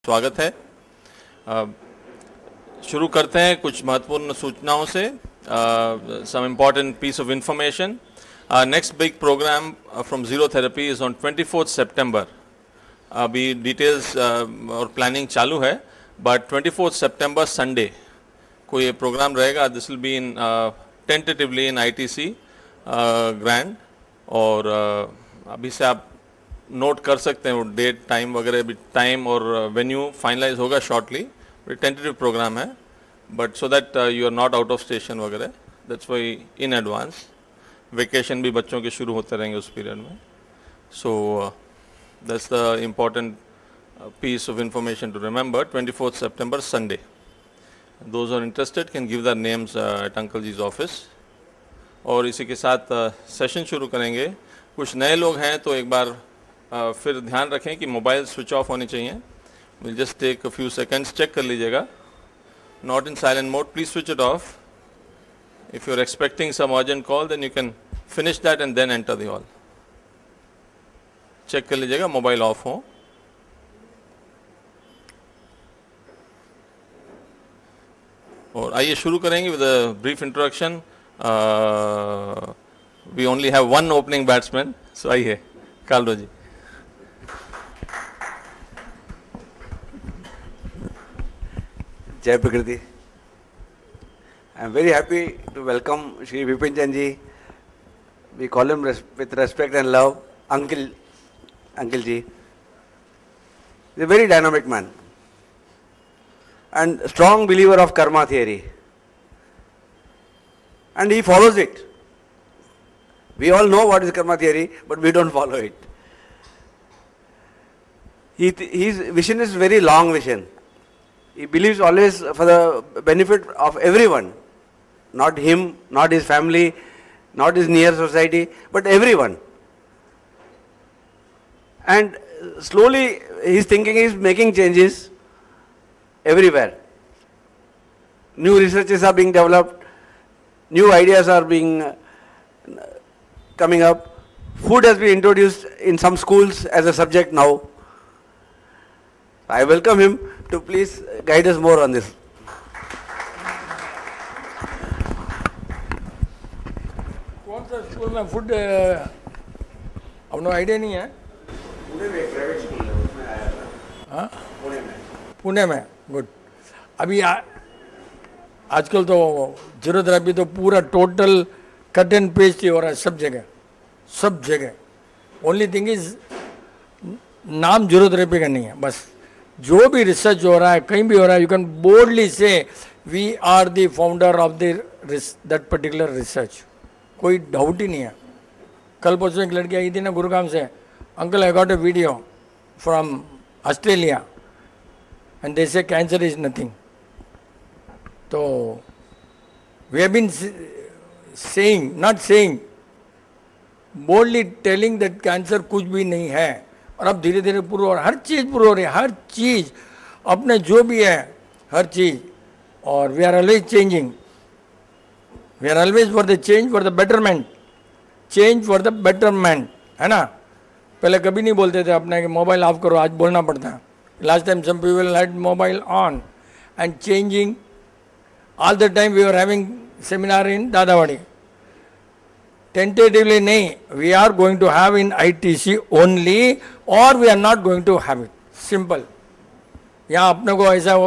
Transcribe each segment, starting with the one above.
स्वागत है। शुरू करते हैं कुछ महत्वपूर्ण सूचनाओं से। Some important piece of information. Next big program from zero therapy is on 24 September. अभी डिटेल्स और प्लानिंग चालू है, बट 24 सितंबर संडे को ये प्रोग्राम रहेगा। This will be in tentatively in ITC grand, और अभी से आप नोट कर सकते हैं वो डेट टाइम वगैरह भी। टाइम और वेन्यू फाइनलाइज होगा शॉर्टली। टेंटेटिव प्रोग्राम है, but so that you are not out of station वगैरह, that's why in advance. Vacation भी बच्चों के शुरू होते रहेंगे उस पीरियड में। So that's the important piece of information to remember. 24th September Sunday. Those who are interested can give their names at Uncle Ji's office. और इसी के साथ सेशन शुरू करेंगे। कुछ नए लोग हैं तो एक बार फिर ध्यान रखें कि मोबाइल स्विच ऑफ होने चाहिए। Will just take a few seconds, check कर लीजिएगा। Not in silent mode, please switch it off. If you are expecting some urgent call then you can finish that and then enter the hall. Check कर लीजिएगा mobile off हो। और आइए शुरू करेंगे with a brief introduction. We only have one opening batsman, so आइए काल्डो जी। जय प्रकृति। I am very happy to welcome Shri Vipin Chand ji. We call him with respect and love uncle ji. Is a very dynamic man and strong believer of karma theory, and he follows it. We all know what is karma theory, but we don't follow it. His vision is very long vision. He believes always for the benefit of everyone, not him, not his family, not his near society, but everyone. And slowly his thinking is making changes everywhere. New researches are being developed, new ideas are being coming up. Food has been introduced in some schools as a subject now. I welcome him to please guide us more on this. कौन सा school में food अपना idea नहीं है? पुणे में private school है, उसमें आया था। हाँ, पुणे में। गुड। अभी आजकल तो जीरो थेरेपी तो पूरा टोटल कट एंड पेस्ट ही हो रहा है सब जगह। ओनली थिंग इज नाम जीरो थेरेपी का नहीं है। बस जो भी रिसर्च हो रहा है कहीं भी हो रहा है, you can boldly say we are the founder of that particular research. कोई डाउट ही नहीं है। कल परसों एक लड़की आई थी ना गुरुग्राम से, uncle I got a video from Australia and they say cancer is nothing. So we have been saying, not saying, boldly telling that cancer कुछ भी नहीं है। और अब धीरे धीरे प्रूव हो रहा है, हर चीज़ प्रूव हो रही है, हर चीज़ अपने जो भी है हर चीज़। और we are always changing, we are always for the change, for the betterment, change for the betterment, है ना। पहले कभी नहीं बोलते थे अपने कि मोबाइल ऑफ करो, आज बोलना पड़ता है। Last time some people had mobile on and changing all the time. We were having seminar in Dadawadi. Tentatively nahi, we are going to have in ITC only, or we are not going to have it. Simple. यहाँ अपने को ऐसा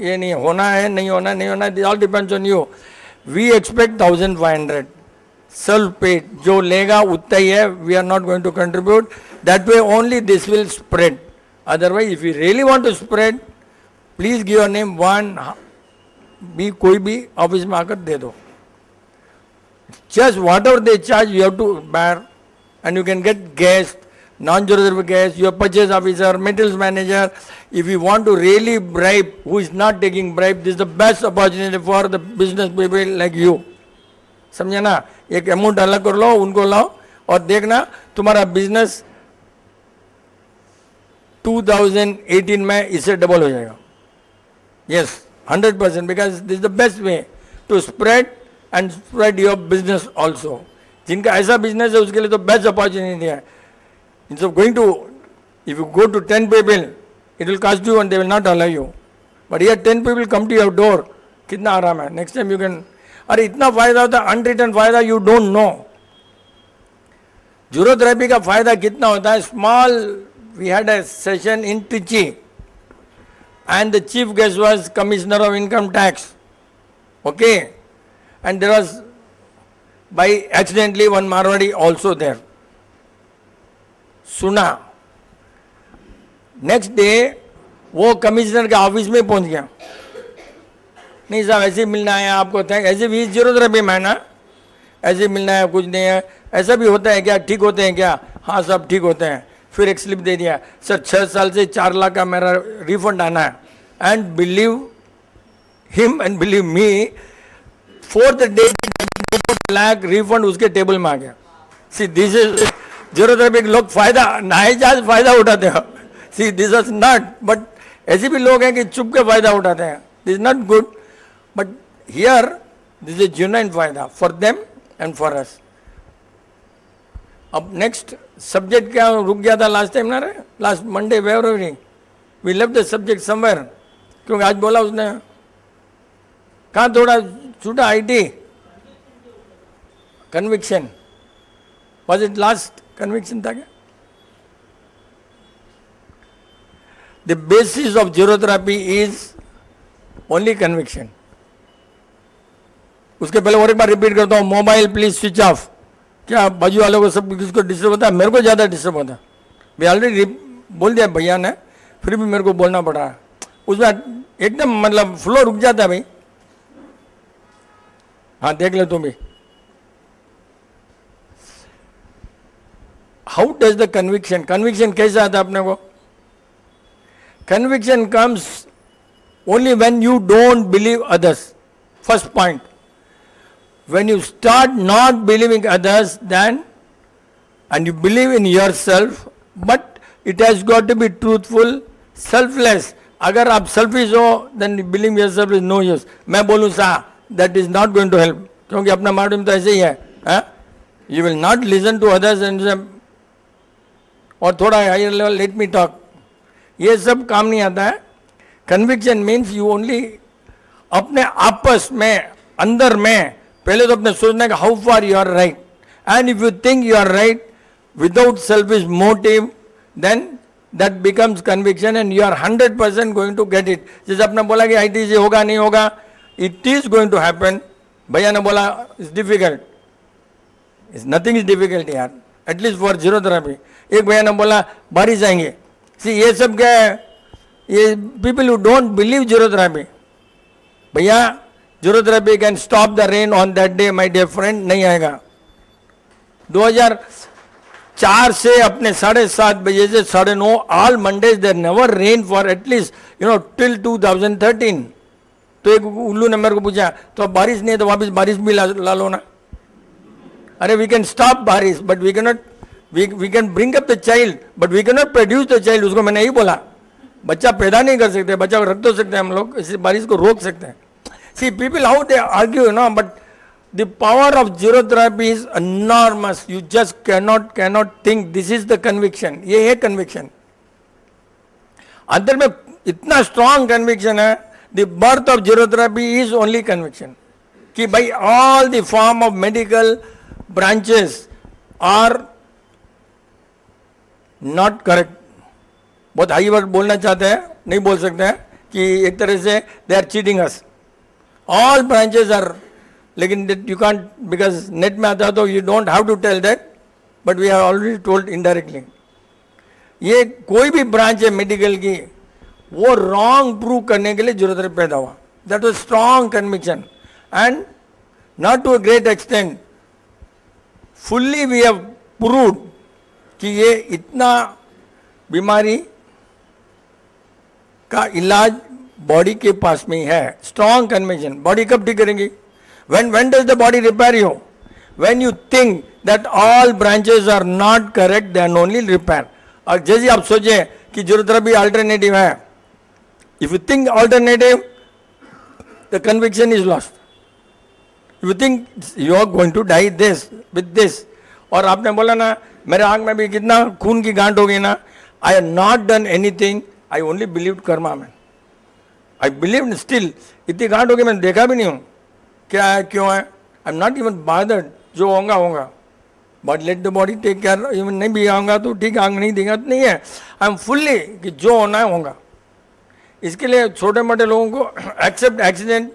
ये नहीं होना है, नहीं होना, it all depends on you. We expect 1,500 self paid. जो लेगा उतना ही है. We are not going to contribute. That way only this will spread. Otherwise, if you really want to spread, please give your name one, भी कोई भी office में आकर दे दो. Just whatever they charge, you have to bear, and you can get guest, non-juror guest, your purchase officer, materials manager. If you want to really bribe, who is not taking bribe, this is the best opportunity for the business people like you. समझे ना? एक amount अलग कर लो, उनको लाओ और देखना तुम्हारा बिजनेस 2018 में इससे डबल हो जाएगा. Yes, 100%, because this is the best way to spread and spread your business also. जिनका ऐसा बिजनेस है उसके लिए तो बेस्ट अपॉर्चुनिटी है. Instead of going to, if you go to 10 people, it will cost you and they will not allow you. But here 10 people come to your door, कितना आराम है. Next time you can, अरे इतना फायदा होता है, unreturned फायदा you don't know. ज्यूरोथेरेपी का फायदा कितना होता है. Small, we had a session in Trichy and the chief guest was Commissioner of Income Tax. Okay, and there was by accidentally one Marwadi also there. सुना. नेक्स्ट डे वो commissioner के office में पहुंच गया. नहीं साहब ऐसे ही मिलना है आपको, थैंक, ऐसे भी ज्यूरोथेरेपी में ना, ऐसे मिलना है, कुछ नहीं है. ऐसा भी होता है क्या, ठीक होते हैं क्या? हाँ सब ठीक होते हैं. फिर एक स्लिप दे दिया, सर 6 साल से 4 लाख का मेरा रिफंड आना है. And believe him and believe me, 4th day lakh refund उसके टेबल में आ गया. सी दिस इज ज्यूरोथेरेपी के लोग फायदा नाजायज फायदा उठाते हैं. See this is not, but ऐसे भी लोग हैं कि चुप के फायदा उठाते हैं. This is not good, but here this is genuine फायदा for them and for us. अब नेक्स्ट सब्जेक्ट क्या रुक गया था लास्ट टाइम ना रे, last Monday February we left the subject somewhere. क्योंकि आज बोला उसने कहाँ थोड़ा छूटा, IT conviction. Was it last conviction था क्या? The basis of zero therapy is only conviction. उसके पहले और एक बार रिपीट करता हूँ, मोबाइल प्लीज स्विच ऑफ. क्या बाजू वालों को सब किसको डिस्टर्ब होता है? मेरे को ज़्यादा डिस्टर्ब होता है. मैं ऑलरेडी बोल दिया भैया ने, फिर भी मेरे को बोलना पड़ रहा है. उसमें एकदम मतलब फ्लो रुक जाता है भाई. हाँ देख ले तुम भी. How does the conviction, conviction कैसे आता है अपने को? Conviction comes only when you don't believe others. First point, when you start not believing others, then and you believe in yourself, but it has got to be truthful, selfless. अगर आप selfish हो, then believing yourself is no use. मैं बोलूँ सा, that is not going to help. क्योंकि अपना मार्ग में तो ऐसे ही है. You will not listen to others and say, और थोड़ा higher level, let me talk. ये सब काम नहीं आता है. Conviction means you only अपने आपस में, अंदर में पहले तो अपने सोचना है कि how far you are right. And if you think you are right without selfish motive, then that becomes conviction and you are 100% going to get it. जैसे आपने बोला कि आईटी से होगा नहीं होगा, it is going to happen. भैया ने बोला it's difficult, it's nothing is difficult यार, एटलीस्ट फॉर ज्यूरोथेरेपी. एक भैया ने बोला बारिश आएंगे. सी ये सब क्या है, ये people who don't believe zero therapy. भैया zero therapy can stop the rain on that day my dear friend, नहीं आएगा. 2004 से अपने 7:30 बजे से 9:30 all Mondays there never rain for at least till 2013. तो एक उल्लू ने मेरे को पूछा तो अब बारिश नहीं है तो वापस बारिश भी ला लो ना. अरे we can stop barish but we can not, we can bring up the child but we can not produce the child. उसको मैंने यही बोला, बच्चा पैदा नहीं कर सकते, बच्चा को रख तो सकते हैं हम लोग, इस बारिश को रोक सकते हैं. See people how they argue, but the power of ज्यूरोथेरेपी is enormous. You just cannot think. This is the conviction. ये है conviction. अंदर में इतना strong conviction है. The birth of ज्यूरोथेरेपी is only conviction. कि भाई all the form of medical branches are not correct. बहुत high word बोलना चाहते हैं, नहीं बोल सकते हैं कि एक तरह से they are cheating us. All branches are, लेकिन you can't, because net में आता है तो you don't have to tell that, but we have already told indirectly. ये कोई भी ब्रांच है मेडिकल की, वो रॉन्ग प्रूव करने के लिए ज्यूरोथेरेपी पैदा हुआ. That was strong conviction and not to a great extent fully we have proved कि ये इतना बीमारी का इलाज बॉडी के पास में ही है. Strong conviction. बॉडी कब ठीक करेंगी? when does the body repair you? when you think that all branches are not correct, then only repair. और जैसे आप सोचे कि ज्यूरोथेरेपी अल्टरनेटिव है, if you think alternative, the conviction is lost. if you think you are going to die this with this, और आपने बोला ना मेरे आंख में भी कितना खून की गांठ हो गई ना, I have not done anything, I only believe Karma में, आई बिलीव स्टिल। इतनी घाट हो गई मैंने देखा भी नहीं हूँ क्या है क्यों है, I am not even bothered, जो होगा होगा, but let the body take care. Even नहीं भी आऊँगा तो ठीक, आंग नहीं देगा तो नहीं है, आई एम फुल्ली कि जो होना है होगा। इसके लिए छोटे मोटे लोगों को accept accident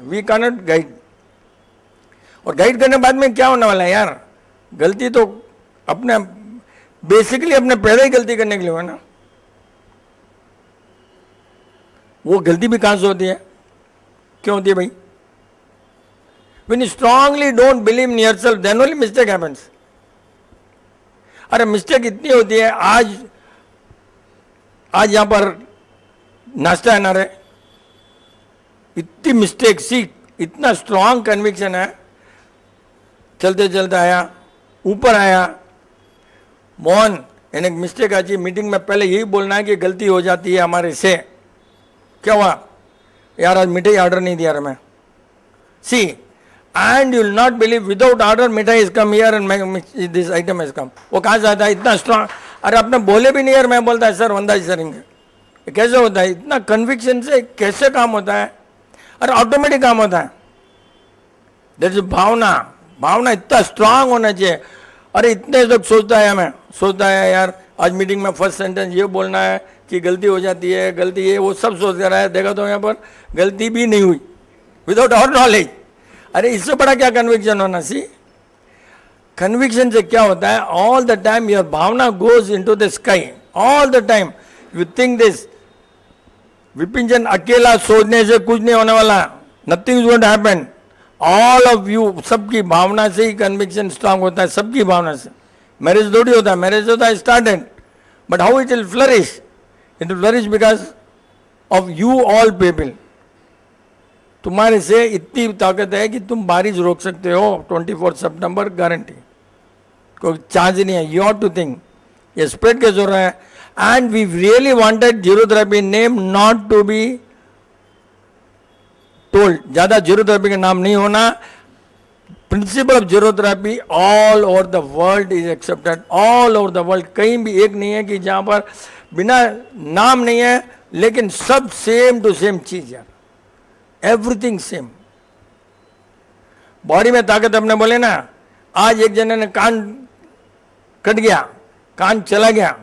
we can not guide. और गाइड करने बाद में क्या होने वाला है यार, गलती तो अपने बेसिकली अपने पैदा ही गलती करने के लिए हुआ ना, वो गलती भी कहां से होती है, क्यों होती है भाई? When you strongly don't believe in yourself, then only mistake happens. अरे मिस्टेक इतनी होती है, आज यहां पर नाश्ता है ना रे, इतनी मिस्टेक सी, इतना स्ट्रांग कन्विक्शन है, चलते चलते आया, ऊपर आया, मोहन यानी मिस्टेक आई मीटिंग में, पहले यही बोलना है कि गलती हो जाती है हमारे से। क्या हुआ यार, आज मिठाई ऑर्डर नहीं दिया मैं, see, and you will not believe, without order mithai is come here and this item is come. वो कहाँ से आता है इतना स्ट्रांग? अरे आपने बोले भी नहीं यार, मैं बोलता है सर वंदा जी सरेंगे, कैसे होता है? इतना कन्विक्शन से कैसे काम होता है? अरे ऑटोमेटिक काम होता है। दैट इज भावना, भावना इतना स्ट्रांग होना चाहिए। अरे इतने लोग सोचता है, हमें सोचता है यार आज मीटिंग में फर्स्ट सेंटेंस ये बोलना है कि गलती हो जाती है, गलती ये वो सब सोच कर रहा है, देखा तो यहाँ पर गलती भी नहीं हुई विदाउट आवर नॉलेज। अरे इससे बड़ा क्या कन्विक्शन होना सी? कन्विक्शन से क्या होता है, all the time your bhavna goes into the sky, all the time you think this. Vipin जन अकेला सोचने से कुछ नहीं होने वाला, nothing is going to happen. All of you, सबकी भावना से ही कन्विक्शन स्ट्रांग होता है, सबकी भावना से। मैरिज थोड़ी होता है, मैरिज होता है started, but how it will flourish? It will flourish because of you all people. तुम्हारे से इतनी ताकत है कि तुम बारिश रोक सकते हो 24 सितंबर, गारंटी, कोई चार्ज नहीं है। यू हैव टू थिंक ये स्प्रेड कैसे हो रहा है। And we really wanted zero therapy name not to be told, ज्यादा जीरो थेरेपी का नाम नहीं होना। Principle of zero therapy all over the world is accepted, all over the world. कहीं भी एक नहीं है कि जहां पर बिना नाम नहीं है, लेकिन सब सेम टू सेम चीज है, एवरीथिंग सेम। बॉडी में ताकत अपने बोले ना, आज एक जने ने कान कट गया, कान चला गया,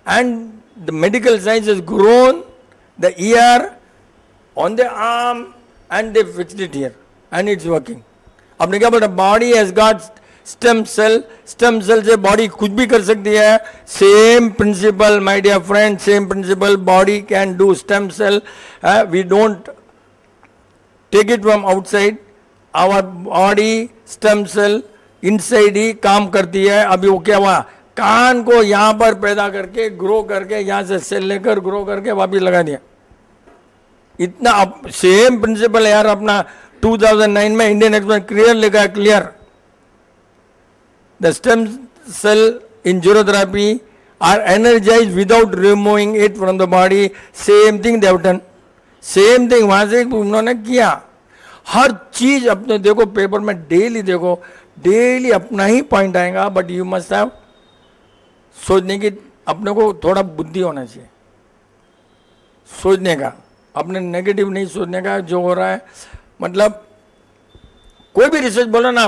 and the medical science has grown the year on the arm and they fixed it here and it's working. आपने क्या बोला, body has got stem cell, stem cell से बॉडी कुछ भी कर सकती है। Same principle my dear friend, same principle, body can do stem cell. We don't take it from outside, our body stem cell inside ही काम करती है। अभी वो क्या हुआ, कान को यहाँ पर पैदा करके ग्रो करके, यहाँ से सेल लेकर ग्रो करके वापिस लगा दिया। इतना सेम प्रिंसिपल है यार। अपना 2009 में इंडियन एक्सप्रेस क्लियर लिखा है, clear, the stem cell in zero therapy are energize without removing it from the body. Same thing they have done, same thing वहां से उन्होंने किया। हर चीज अपने देखो, पेपर में डेली देखो, डेली अपना ही पॉइंट आएगा, बट यू मस्ट हैव सोचने की, अपने को थोड़ा बुद्धि होना चाहिए सोचने का, अपने नेगेटिव नहीं सोचने का। जो हो रहा है, मतलब कोई भी रिसर्च बोलो ना,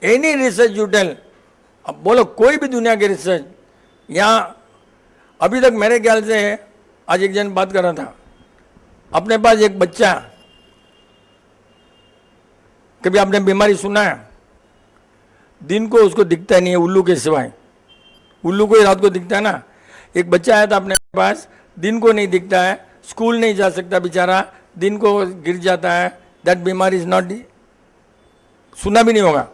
एनी रिसर्च यू टेल, अब बोलो कोई भी दुनिया की रिसर्च, यहाँ अभी तक मेरे ख्याल से, आज एक जन बात कर रहा था, अपने पास एक बच्चा, कभी आपने बीमारी सुना है, दिन को उसको दिखता नहीं है उल्लू के सिवाय, उल्लू को ही रात को दिखता है ना। एक बच्चा आया था अपने पास, दिन को नहीं दिखता है, स्कूल नहीं जा सकता बेचारा, दिन को गिर जाता है। दैट बीमारी इज नॉट, सुना भी नहीं होगा,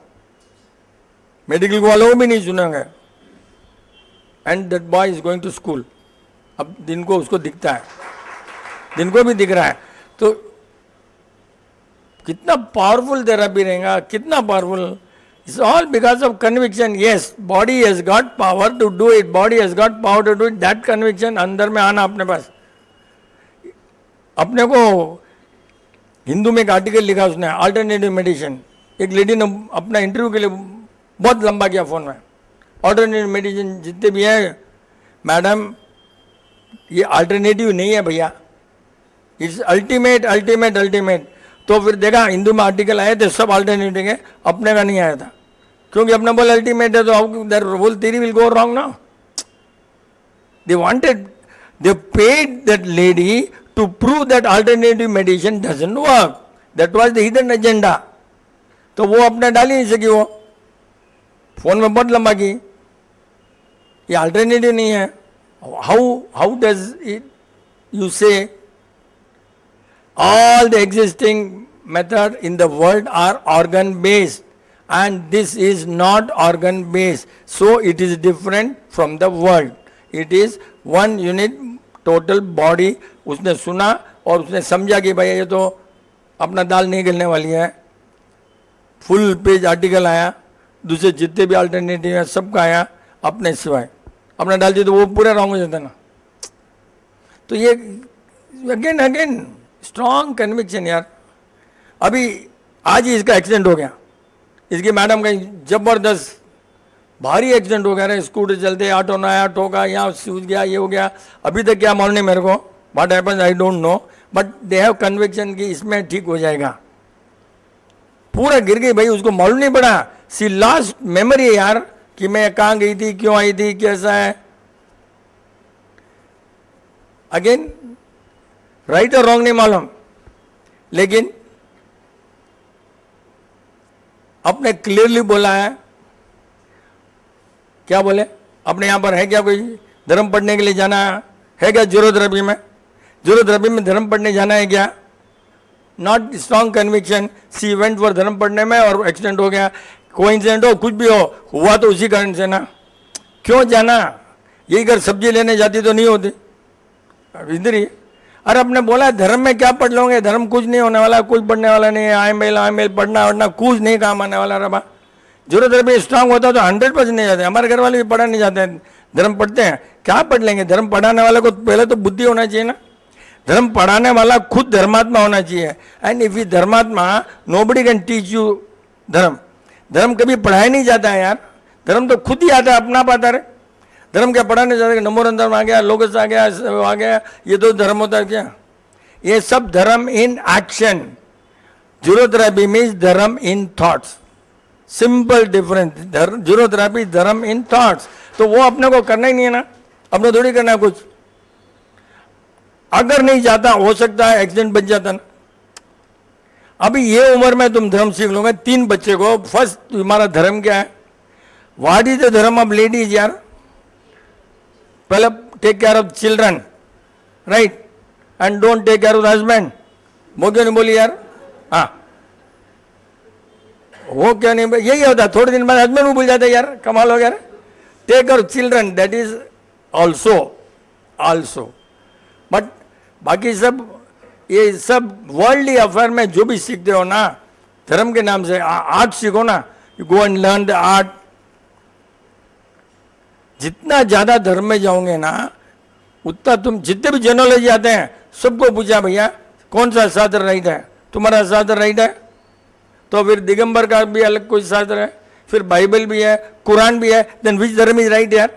मेडिकल वालों को भी नहीं सुनेंगे। And that boy is going to school. अब दिन को उसको दिखता है, दिन को भी दिख रहा है, तो कितना पावरफुल थेरेपी रहेगा, कितना powerful. It's all because of conviction. Yes, body has got power to do it, body has got power to do it. That conviction अंदर में आना अपने पास। अपने को हिंदू में एक आर्टिकल लिखा उसने, अल्टरनेटिव मेडिसिन। एक लेडी ने अपना इंटरव्यू के लिए बहुत लंबा किया फोन में, अल्टरनेटिव मेडिसिन जितने भी है मैडम, ये अल्टरनेटिव नहीं है भैया, इट्स अल्टीमेट अल्टीमेट अल्टीमेट। तो फिर देखा हिंदू में आर्टिकल आए थे सब अल्टरनेटिव है, अपने में नहीं आया था, क्योंकि अपना बोल अल्टीमेट है तो how that whole theory will go wrong now. They wanted, they paid that lady to prove that alternative medicine doesn't work, that was the hidden agenda. तो वो अपना डाल ही नहीं सकी, वो फोन में बहुत लंबा की, ये अल्टरनेटिव नहीं है। हाउ डज इट यू से all the existing methods in the world are organ based and this is not organ based, so it is different from the world, it is one unit total body। उसने सुना और उसने समझा कि भाई ये तो अपना दाल नहीं गलने वाली है, फुल पेज आर्टिकल आया, दूसरे जितने भी अल्टरनेटिव है सबका आया, अपने सिवाय अपना डाल दिया तो वो पूरा रॉन्ग हो जाता ना। तो ये अगेन अगेन स्ट्रॉन्ग कन्विक्शन यार। अभी आज ही इसका एक्सीडेंट हो गया, इसकी मैडम का जबरदस्त भारी एक्सीडेंट हो गया रे, स्कूटर चलते ऑटो ना आया, ठोका, यहाँ सूझ गया, ये हो गया। अभी तक क्या मालूम नहीं मेरे को, what happens I don't know, but they have conviction कि इसमें ठीक हो जाएगा। पूरा गिर गई भाई, उसको मालूम नहीं पड़ा, सी लास्ट मेमोरी यार कि मैं कहाँ गई थी, क्यों आई थी, कैसा है। अगेन राइट और रॉन्ग नहीं मालूम, लेकिन आपने क्लियरली बोला है। क्या बोले, अपने यहां पर है क्या कोई धर्म पढ़ने के लिए जाना है क्या? जीरोथेरेपी में, जीरोथेरेपी में धर्म पढ़ने जाना है क्या? Not strong conviction, see event for dharma पढ़ने में और एक्सीडेंट हो गया, कोइंसिडेंट हो, कुछ भी हो, हुआ तो उसी कारण से ना। क्यों जाना? यही अगर सब्जी लेने जाती तो नहीं होती, इधर ही। अरे आपने बोला धर्म में क्या पढ़ लोगे, धर्म कुछ नहीं होने वाला, कुछ पढ़ने वाला नहीं है, आई मेल पढ़ना वढ़ना कुछ नहीं काम आने वाला। रबा जीरोथेरेपी स्ट्रांग होता तो 100% नहीं जाते। हमारे घर वाले भी पढ़ा नहीं जाते हैं, धर्म पढ़ते हैं, क्या पढ़ लेंगे? धर्म पढ़ाने वाले को पहले तो बुद्धि होना चाहिए ना, धर्म पढ़ाने वाला खुद धर्मात्मा होना चाहिए। एंड इफ यू धर्मात्मा, नोबडी कैन टीच यू धर्म। धर्म कभी पढ़ाया नहीं जाता है यार, धर्म तो खुद ही आता है, अपना पाता है। धर्म क्या पढ़ाने जाते? नंबर धर्म आ गया, लोगस आ गया, ये तो धर्म होता है क्या? ये सब धर्म इन एक्शन। जीरोथेरेपी मीन्स धर्म इन थॉट्स, सिंपल डिफरेंस। जीरोथेरेपी धर्म इन थॉट्स, तो वो अपने को करना ही नहीं है ना, अपने थोड़ी करना है कुछ। अगर नहीं जाता, हो सकता है एक्सीडेंट बच जाता ना। अभी ये उम्र में तुम धर्म सीख लोगे। 3 बच्चे को फर्स्ट तुम्हारा धर्म क्या है? What is the dharma of ladies यार? पहले take care of children, right, and don't take care of husband. वो क्यों नहीं बोली यार? हाँ, वो क्या नहीं, यही होता है। थोड़े दिन बाद हस्बैंड को भूल जाते यार, कमाल हो गया। Take care of children, that is also but बाकी सब, ये सब वर्ल्डली अफेयर में जो भी सीखते हो ना धर्म के नाम से, आर्ट सीखो ना, you go and learn the art. जितना ज्यादा धर्म में जाओगे ना, उतना तुम, जितने भी जेनोलॉजी आते हैं सबको पूछा भैया कौन सा शास्त्र राइट है, तुम्हारा शास्त्र राइट है? तो फिर दिगंबर का भी अलग कोई शास्त्र है, फिर बाइबल भी है, कुरान भी है, then which dharma is right यार?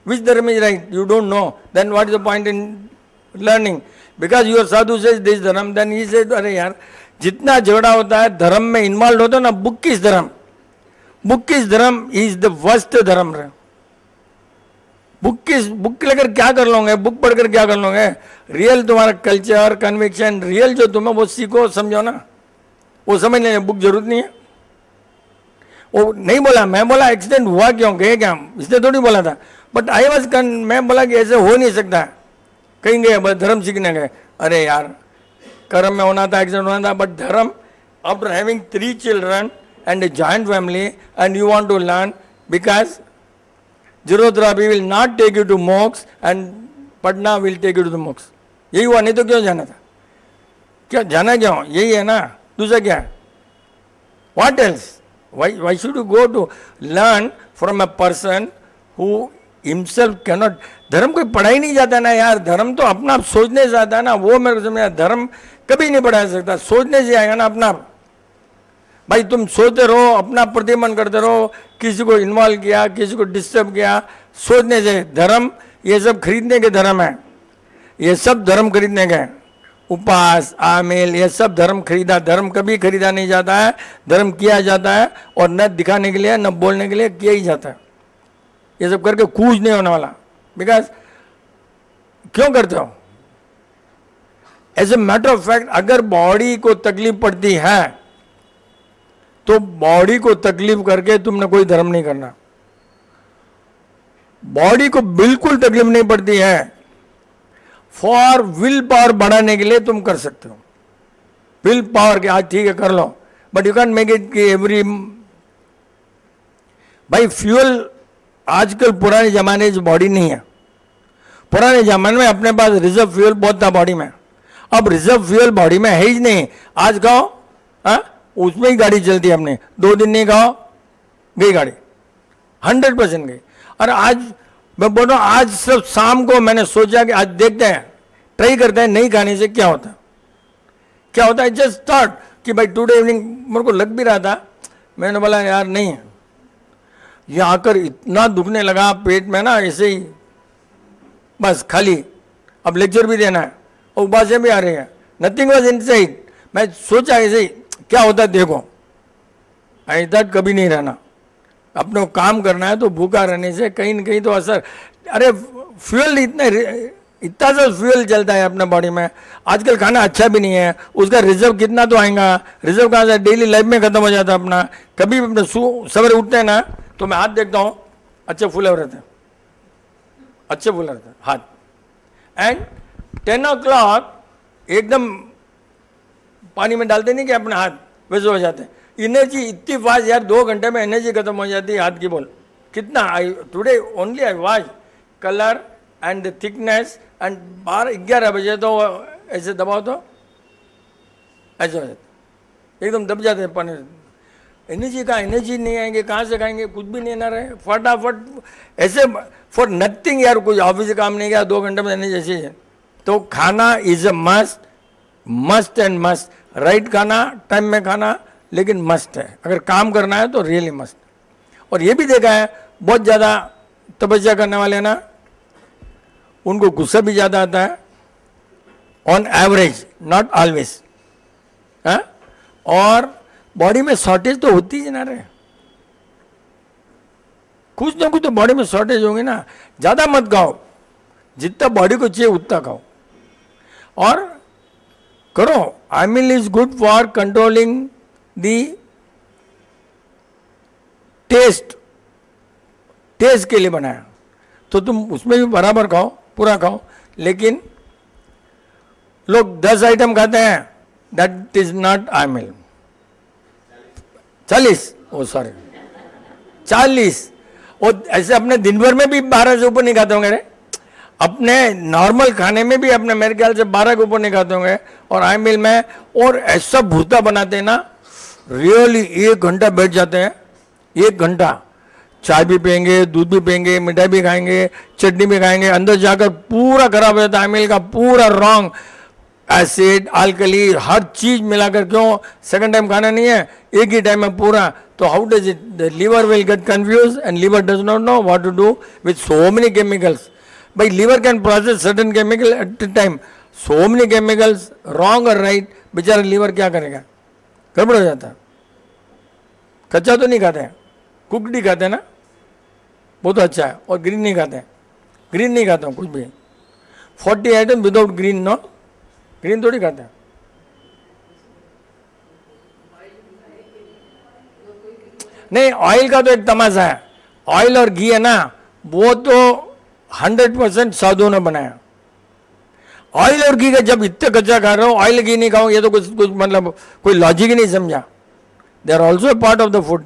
Which dharma is right? You don't know, then what is the point in learning? Because your sadhu says this dharma, then he says, अरे यार जितना झगड़ा होता है धर्म में इन्वॉल्व होता है ना, बुक किस धर्म, बुक किस धर्म इज द वर्स्ट धर्म। बुक लेकर क्या कर लोगे? बुक पढ़कर क्या कर लोगे? रियल तुम्हारा कल्चर, कन्विक्शन, रियल जो तुम्हें वो सीखो, समझो ना, वो समझ लेंगे। बुक जरूरत नहीं है। वो नहीं बोला, मैं बोला एक्सीडेंट हुआ क्यों, गए क्या, इसने थोड़ी बोला था। बट आई वॉज मैं बोला कि ऐसे हो नहीं सकता, कहीं गए बस धर्म सीखने गए। अरे यार कर्म में होना था, एक्सीडेंट होना था, बट धर्म, after having 3 children and a joint family and you want to learn, because zero therapy will not take you to moksha and पढ़ना will take you to the moksha. यही हुआ, नहीं तो क्यों जाना था? क्या जाना क्यों? यही है ना, दूसरा क्या है? What else? Why should you go to learn from a person who himself can not? धर्म कोई पढ़ा ही नहीं जाता ना यार, धर्म तो अपना आप सोचने से आता है ना। वो मेरे को समझ, धर्म कभी नहीं पढ़ा सकता, सोचने से आएगा ना अपना आप। भाई तुम सोचते रहो, अपना प्रतिमन करते रहो, किसी को इन्वॉल्व किया, किसी को डिस्टर्ब किया, सोचने से। धर्म ये सब खरीदने के धर्म है, ये सब धर्म खरीदने गए, उपवास, आमिल, ये सब धर्म खरीदा। धर्म कभी खरीदा नहीं जाता है, धर्म किया जाता है, और न दिखाने के लिए न बोलने के लिए किया ही जाता है। ये सब करके कूच नहीं होने वाला। बिकॉज क्यों करते हो? As a matter of fact, अगर बॉडी को तकलीफ पड़ती है तो बॉडी को तकलीफ करके तुमने कोई धर्म नहीं करना। बॉडी को बिल्कुल तकलीफ नहीं पड़ती है, फॉर विल पावर बढ़ाने के लिए तुम कर सकते हो। विल पावर के आज ठीक है कर लो, but you can make it कि एवरी, भाई फ्यूल आजकल पुराने जमाने की बॉडी नहीं है। पुराने जमाने में अपने पास रिजर्व फ्यूल बहुत था बॉडी में, अब रिजर्व फ्यूल बॉडी में है ही नहीं। आज खाओ, हाँ, उसमें ही गाड़ी चलती है। अपने 2 दिन नहीं खाओ, गई गाड़ी, 100% गई। और आज मैं बोल रहा हूँ, आज सिर्फ शाम को मैंने सोचा कि आज देखते हैं, ट्राई करते हैं, नहीं खाने से क्या होता है, क्या होता है। जस्ट स्टार्ट कि भाई टुडे इवनिंग, मेरे को लग भी रहा था, मैंने बोला यार नहीं, ये आकर इतना दुखने लगा पेट में ना, ऐसे ही बस खाली। अब लेक्चर भी देना है और उबासें भी आ रही है, नथिंग वाज इनसाइड। मैं सोचा ऐसे ही क्या होता है देखो, ऐसा कभी नहीं रहना। अपने को काम करना है तो भूखा रहने से कहीं न कहीं तो असर। अरे फ्यूल इतना सा फ्यूल चलता है अपने बॉडी में। आजकल खाना अच्छा भी नहीं है, उसका रिजर्व कितना तो आएगा, रिजर्व कहाँ से, डेली लाइफ में खत्म हो जाता है अपना। कभी भी अपने सवेरे उठते हैं ना तो मैं हाथ देखता हूँ, अच्छे फूले हो रहते हैं, अच्छे फूले रहते हैं हाथ। एंड 10 o'clock एकदम पानी में डालते नहीं कि अपने हाथ वैसे हो जाते हैं। एनर्जी इतनी फास्ट यार, 2 घंटे में एनर्जी खत्म हो जाती है हाथ की। बोल कितना, I today only I watch colour and the thickness, and 11 बजे तो ऐसे दबाओ तो ऐसे हो जाता, एकदम दब जाते हैं पानी। एनर्जी का एनर्जी नहीं आएंगे, कहाँ से खाएंगे, कुछ भी नहीं ना रहे, फटाफट ऐसे फॉर नथिंग यार। कुछ ऑफिस से काम नहीं गया, 2 घंटे में एनर्जी ऐसी है। तो खाना is a must, must and must. Right खाना, टाइम में खाना, लेकिन मस्ट है। अगर काम करना है तो रियली मस्ट। और ये भी देखा है, बहुत ज़्यादा तपस्या करने वाले ना, उनको गुस्सा भी ज़्यादा आता है, ऑन एवरेज, नॉट ऑलवेज। और बॉडी में शॉर्टेज तो होती ही ना रहे, कुछ ना कुछ तो बॉडी में शॉर्टेज होगी ना। ज़्यादा मत खाओ, जितना बॉडी को चाहिए उतना खाओ और करो। Ambil is good for controlling the taste, taste के लिए बनाया, तो तुम उसमें भी बराबर खाओ, पूरा खाओ। लेकिन लोग 10 आइटम खाते हैं, that is not Aamil. 40, O sorry 40, और ऐसे अपने दिन भर में भी 12 से ऊपर नहीं खाते होंगे रे। अपने नॉर्मल खाने में भी अपने मेरे ख्याल से 12 के ऊपर नहीं खाते होंगे, और आमिल में और ऐसा भूता बनाते हैं ना, रियली 1 घंटा बैठ जाते हैं, 1 घंटा चाय भी पियेंगे, दूध भी पियेंगे, मिठाई भी खाएंगे, चटनी भी खाएंगे, अंदर जाकर पूरा खराब हो जाता है आमिल का, पूरा रॉन्ग, एसिड, अल्कली, हर चीज मिलाकर। क्यों? सेकंड टाइम खाना नहीं है, एक ही टाइम में पूरा। तो how does it, the liver will get confuse and liver does not know what to do with so many chemicals. भाई liver can process certain chemical at the time, so many chemicals, wrong और right, बेचारा liver क्या करेगा, गड़बड़ हो जाता है। कच्चा तो नहीं खाते हैं, कुकड ही खाते हैं ना, वो तो अच्छा है। और ग्रीन नहीं खाते हैं, ग्रीन नहीं खाता हूँ कुछ भी। 40 item without green, no, green थोड़ी खाते हैं। नहीं, ऑयल का तो एक तमाशा है। ऑयल और घी है ना, वो तो 100% साधुओं ने बनाया। ऑयल और घी का जब इतने कच्चा खा रहे हो, ऑयल घी नहीं खाओ, ये तो कुछ मतलब कोई लॉजिक ही नहीं समझा। They are also a part of the food.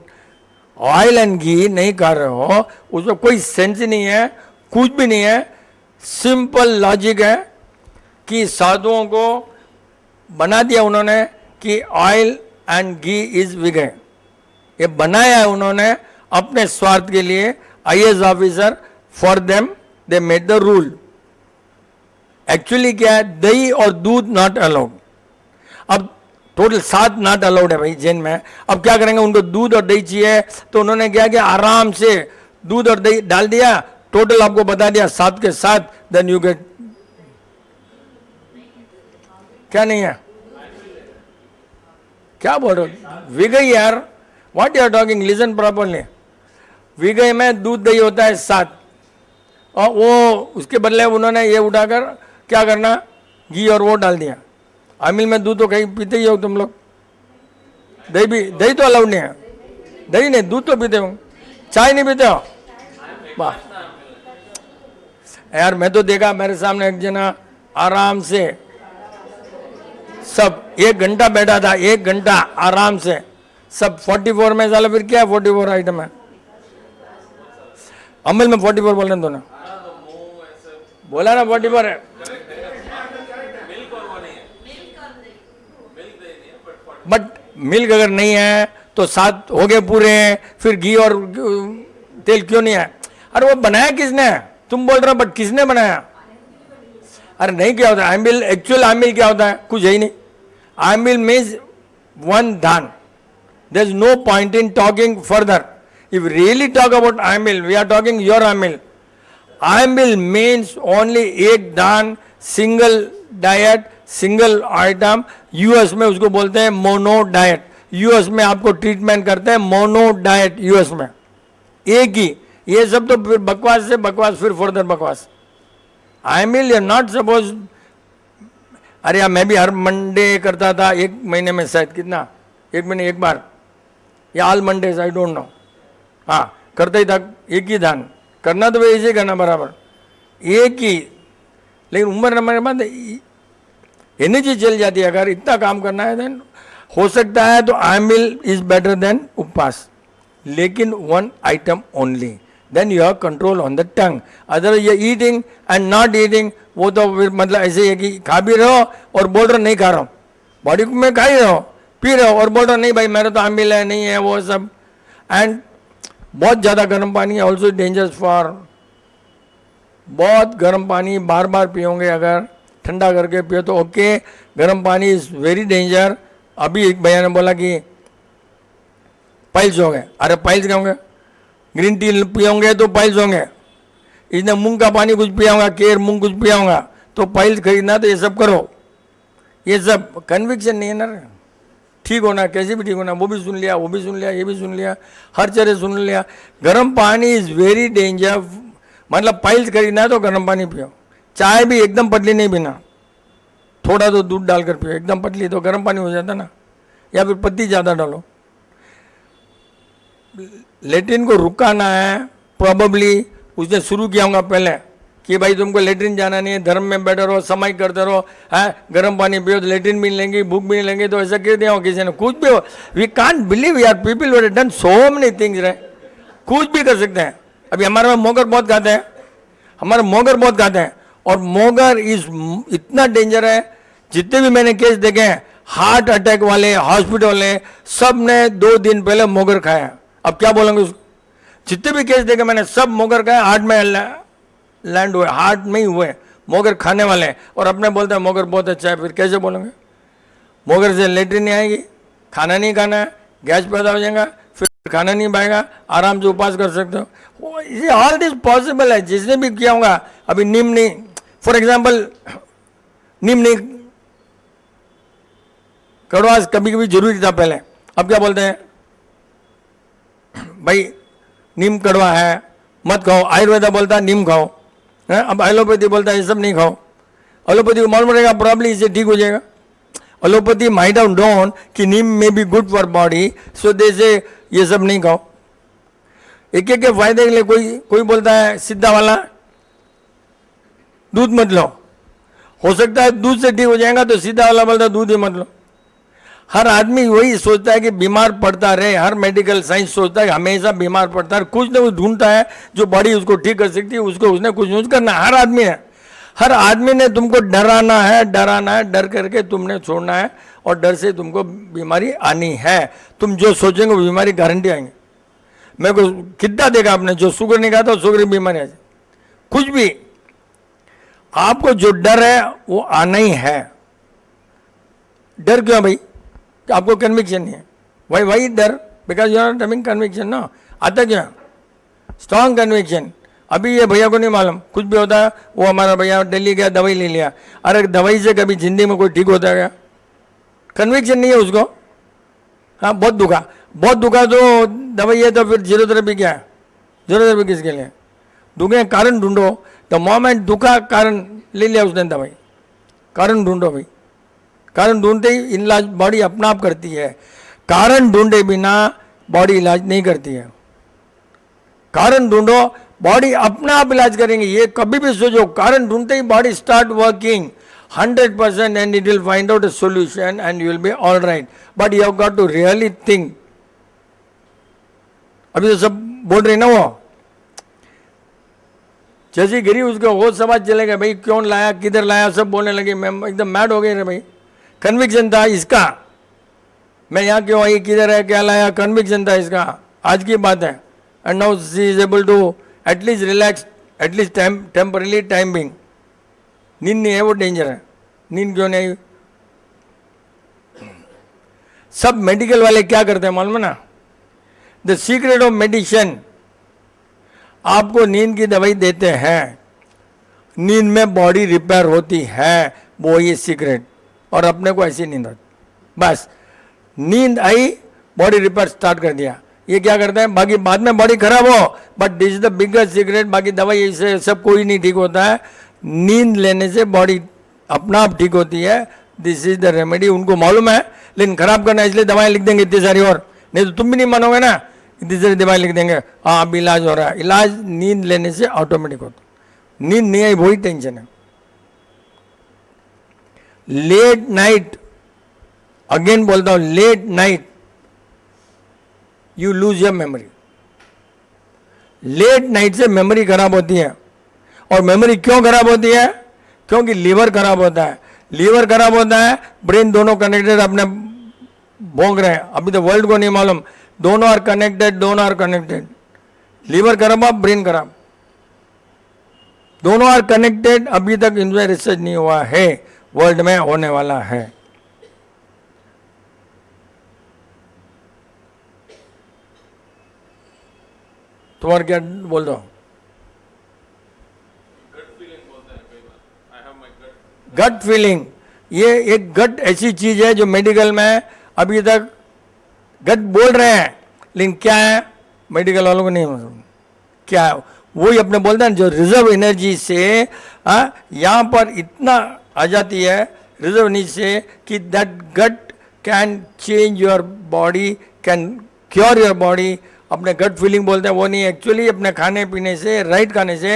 Oil and ghee नहीं खा रहे हो, उसमें कोई सेंस ही नहीं है, कुछ भी नहीं है। सिंपल लॉजिक है कि साधुओं को बना दिया उन्होंने कि ऑयल एंड घी इज विगे। ये बनाया है उन्होंने अपने स्वार्थ के लिए। IAS officer, for them they made the rule. Actually क्या है, दही और दूध नॉट अलाउड। अब टोटल 7 नॉट अलाउड है भाई जैन में। अब क्या करेंगे, उनको दूध और दही चाहिए, तो उन्होंने क्या किया, आराम से दूध और दही डाल दिया, टोटल आपको बता दिया 7 के 7, देन यू गेट। क्या नहीं है? क्या बोल रहे हो? विगई यार, what you are talking, listen properly. विगई में दूध दही होता है 7, और वो उसके बदले उन्होंने ये उठाकर क्या करना, घी और वो डाल दिया। आमिल में दूध तो कहीं पीते ही हो तुम लोग, दही भी, दही तो अलाउड नहीं है, दही नहीं, दूध तो पीते हो, चाय नहीं पीते हो? वाह यार, मैं तो देखा मेरे सामने एक जना आराम से सब 1 घंटा बैठा था, 1 घंटा आराम से सब 44 में। साला फिर क्या है 44 आइटम है? अमल में 44 बोल रहे दोनों, बोला ना 44 है। बट मिल्क अगर नहीं है तो 7 हो गए पूरे, फिर घी और तेल क्यों नहीं है? अरे वो बनाया किसने? तुम बोल रहे हो बट किसने बनाया? अरे नहीं, क्या होता है आमिल, एक्चुअल आमिल क्या होता है? कुछ है ही नहीं। Ambil means one dhan, there is no point in talking further. If really talk about ambil, we are talking your ambil. Ambil means only एक dhan, single diet, single item. US में उसको बोलते हैं मोनो डाइट। यूएस में आपको ट्रीटमेंट करते हैं मोनो डाइट, यूएस में एक ही। ये सब तो फिर बकवास से बकवास, फिर फर्दर बकवास। आमिल यू नॉट सपोज। अरे यार, मैं भी हर मंडे करता था 1 महीने में, शायद कितना, 1 महीने 1 बार, या all Mondays, I don't know. हाँ, करता ही था, एक ही दान करना, तो वैसे ही करना बराबर, एक ही। लेकिन उम्र नंबर के बाद एनर्जी चल जाती है। अगर इतना काम करना है देन हो सकता है तो आमिल इज बेटर देन उपवास, लेकिन 1 item only, then you have control on the tongue. Other ये ईटिंग एंड नॉट ईटिंग, वो तो फिर मतलब ऐसे है कि खा भी रहो और बोल रहे नहीं खा रहा हूँ, बॉडी में खा ही रहो, पी रहे हो और बोल रहे नहीं भाई मेरा तो आमिल है, नहीं है वो सब। एंड बहुत ज़्यादा गर्म पानी ऑल्सो डेंजरस फॉर, बहुत गर्म पानी बार बार पियोगे, अगर ठंडा करके पियो तो ओके, गर्म पानी इज वेरी डेंजर। अभी एक भैया ने बोला कि पाइल्स होंगे, अरे पाइल्स क्या होंगे? ग्रीन टी पियोगे तो पाइल्स होंगे। इसने मूंग का पानी कुछ पिया होगा, केर मूंग कुछ पिया होगा तो पाइल्स खरीदना, तो ये सब करो, ये सब कन्विक्शन नहीं है ना। ठीक होना, कैसे भी ठीक होना, वो भी सुन लिया, वो भी सुन लिया, ये भी सुन लिया, हर तरह सुन लिया। गर्म पानी इज वेरी डेंजर, मतलब पाइल्स खरीदना है तो गर्म पानी पियो। चाय भी एकदम पतली नहीं पीना, थोड़ा तो दूध डालकर पियो, एकदम पतली तो गर्म पानी हो जाता ना, या फिर पत्ती ज़्यादा डालो। लेट्रिन को रुकाना है, प्रोबेबली उसने शुरू किया होगा पहले कि भाई तुमको लेट्रिन जाना नहीं है, धर्म में बैठे रहो, समय करते रहो, है गर्म पानी पियो तो लेट्रिन भी नहीं लेंगे, भूख भी नहीं लेंगे, तो ऐसा क्यों दिया हो किसी ने? कुछ भी हो, वी कांट बिलीव यार, people were done so many things रहे, कुछ भी कर सकते हैं। अभी हमारे में मोगर बहुत खाते हैं, हमारे मोगर बहुत खाते हैं, और मोगर इज इतना डेंजर है। जितने भी मैंने केस देखे हैं, हार्ट अटैक वाले, हॉस्पिटल वाले, सब ने 2 दिन पहले मोगर खाया। अब क्या बोलेंगे उसको? जितने भी केस देखे मैंने, सब मोगर खाए, हार्ट में लैंड हुए, हार्ट में ही हुए मोगर खाने वाले, और अपने बोलते हैं मोगर बहुत अच्छा है। फिर कैसे बोलेंगे? मोगर से लेट्रिन नहीं आएगी, खाना नहीं खाना है, गैस पैदा हो जाएगा, फिर खाना नहीं पाएगा, आराम से उपवास कर सकते हो। ये ऑल दिस पॉसिबल है, जिसने भी किया होगा। अभी नीम नहीं, फॉर एग्जाम्पल नीम नहीं, कड़वास कभी कभी जरूरी था पहले, अब क्या बोलते हैं भाई नीम कड़वा है मत खाओ। आयुर्वेदा बोलता है नीम खाओ, है? अब एलोपैथी बोलता है ये सब नहीं खाओ। एलोपैथी को मालूम रहेगा प्रॉब्लम, इससे ठीक हो जाएगा। एलोपैथी माइट हैव नोन कि नीम में बी गुड फॉर बॉडी, सो दे से ये सब नहीं खाओ। एक एक के फायदे के लिए कोई बोलता है सीधा वाला दूध मत लो, हो सकता है दूध से ठीक हो जाएगा, तो सीधा वाला बोलता है दूध ही मत लो। हर आदमी वही सोचता है कि बीमार पड़ता रहे, हर मेडिकल साइंस सोचता है कि हमेशा बीमार पड़ता है, कुछ ना कुछ ढूंढता है जो बॉडी उसको ठीक कर सकती है, उसको उसने कुछ यूज करना है। हर आदमी ने तुमको डराना है, डर करके तुमने छोड़ना है, और डर से तुमको बीमारी आनी है। तुम जो सोचेंगे वो बीमारी गारंटी आएंगे। मेरे को कितना देखा आपने, जो शुगर नहीं खाता शुगर की बीमारी आ जाए। कुछ भी आपको जो डर है वो आना ही है। डर क्यों भाई? आपको कन्विक्शन नहीं है, वाई डर? Because you are not having conviction ना। आता क्या? स्ट्रॉन्ग कन्विक्शन, अभी ये भैया को नहीं मालूम, कुछ भी होता है वो हमारा भैया दिल्ली गया दवाई ले लिया, अरे दवाई से कभी जिंदगी में कोई ठीक होता है क्या? कन्विक्शन नहीं है उसको। हाँ बहुत दुखा तो दवाई है, तो फिर जीरो थेरेपी क्या है? जीरो थेरेपी किसके लिए? दुखे कारण ढूंढो, द मोमेंट दुखा कारण ले लिया उसने दवाई, कारण ढूंढो भाई, कारण ढूंढते ही इलाज बॉडी अपना आप करती है, कारण ढूंढे बिना बॉडी इलाज नहीं करती है। कारण ढूंढो, बॉडी अपना आप इलाज करेंगे, ये कभी भी सोचो, कारण ढूंढते ही body start working 100% and it will find out a solution and you will be all right, but you have got to really think। अभी तो सब बोल रहे ना, वो जैसी गिरी उसको वो समाज चले गए, भाई क्यों लाया, किधर लाया, सब बोलने लगे, मैं एकदम मैड हो गए रे भाई। कन्विक्शन था इसका, मैं यहाँ क्यों आई, किधर है, क्या लाया, कन्विक्शन था इसका, आज की बात है। And now she is able to at least relax, at least temporarily time being. नींद नहीं है वो डेंजर है, नींद क्यों नहीं? सब मेडिकल वाले क्या करते हैं मालूम है ना? द सीक्रेट ऑफ मेडिसिन, आपको नींद की दवाई देते हैं, नींद में बॉडी रिपेयर होती है, वो ये सीक्रेट, और अपने को ऐसी नींद आती, बस नींद आई बॉडी रिपेयर स्टार्ट कर दिया। ये क्या करते हैं, बाकी बाद में बॉडी खराब हो, but this is the biggest secret. बाकी दवाई से सब कोई नहीं ठीक होता है, नींद लेने से बॉडी अपना आप ठीक होती है। दिस इज द रेमेडी, उनको मालूम है, लेकिन खराब करना इसलिए दवाएं लिख देंगे इतनी सारी, और नहीं तो तुम भी नहीं मानोगे ना, इतनी सारी दवाएं लिख देंगे, हाँ अब इलाज हो रहा है। इलाज नींद लेने से ऑटोमेटिक होता है, नींद नहीं आई वही टेंशन है। लेट नाइट, अगेन बोलता हूं, late night you lose your memory. Late night से मेमोरी खराब होती है, और मेमोरी क्यों खराब होती है? क्योंकि लीवर खराब होता है। लीवर खराब होता है, ब्रेन दोनों कनेक्टेड, अपने भोंग रहे हैं, अभी तो वर्ल्ड को नहीं मालूम, दोनों आर कनेक्टेड, दोनों आर कनेक्टेड। लीवर खराब, ब्रेन खराब, दोनों आर कनेक्टेड। अभी तक इनमें रिसर्च नहीं हुआ है, वर्ल्ड में होने वाला है। तुम्हारा क्या बोल दो? गट फीलिंग, ये एक गट ऐसी चीज है जो मेडिकल में अभी तक गट बोल रहे हैं, लेकिन क्या है मेडिकल वालों को नहीं मालूम क्या है। वही अपने बोलते हैं जो रिजर्व एनर्जी से यहाँ पर इतना आ जाती है, रिजर्व एनर्जी से, कि that gut can change your body, can cure your body. अपने गट फीलिंग बोलते हैं, वो नहीं, एक्चुअली अपने खाने पीने से, राइट खाने से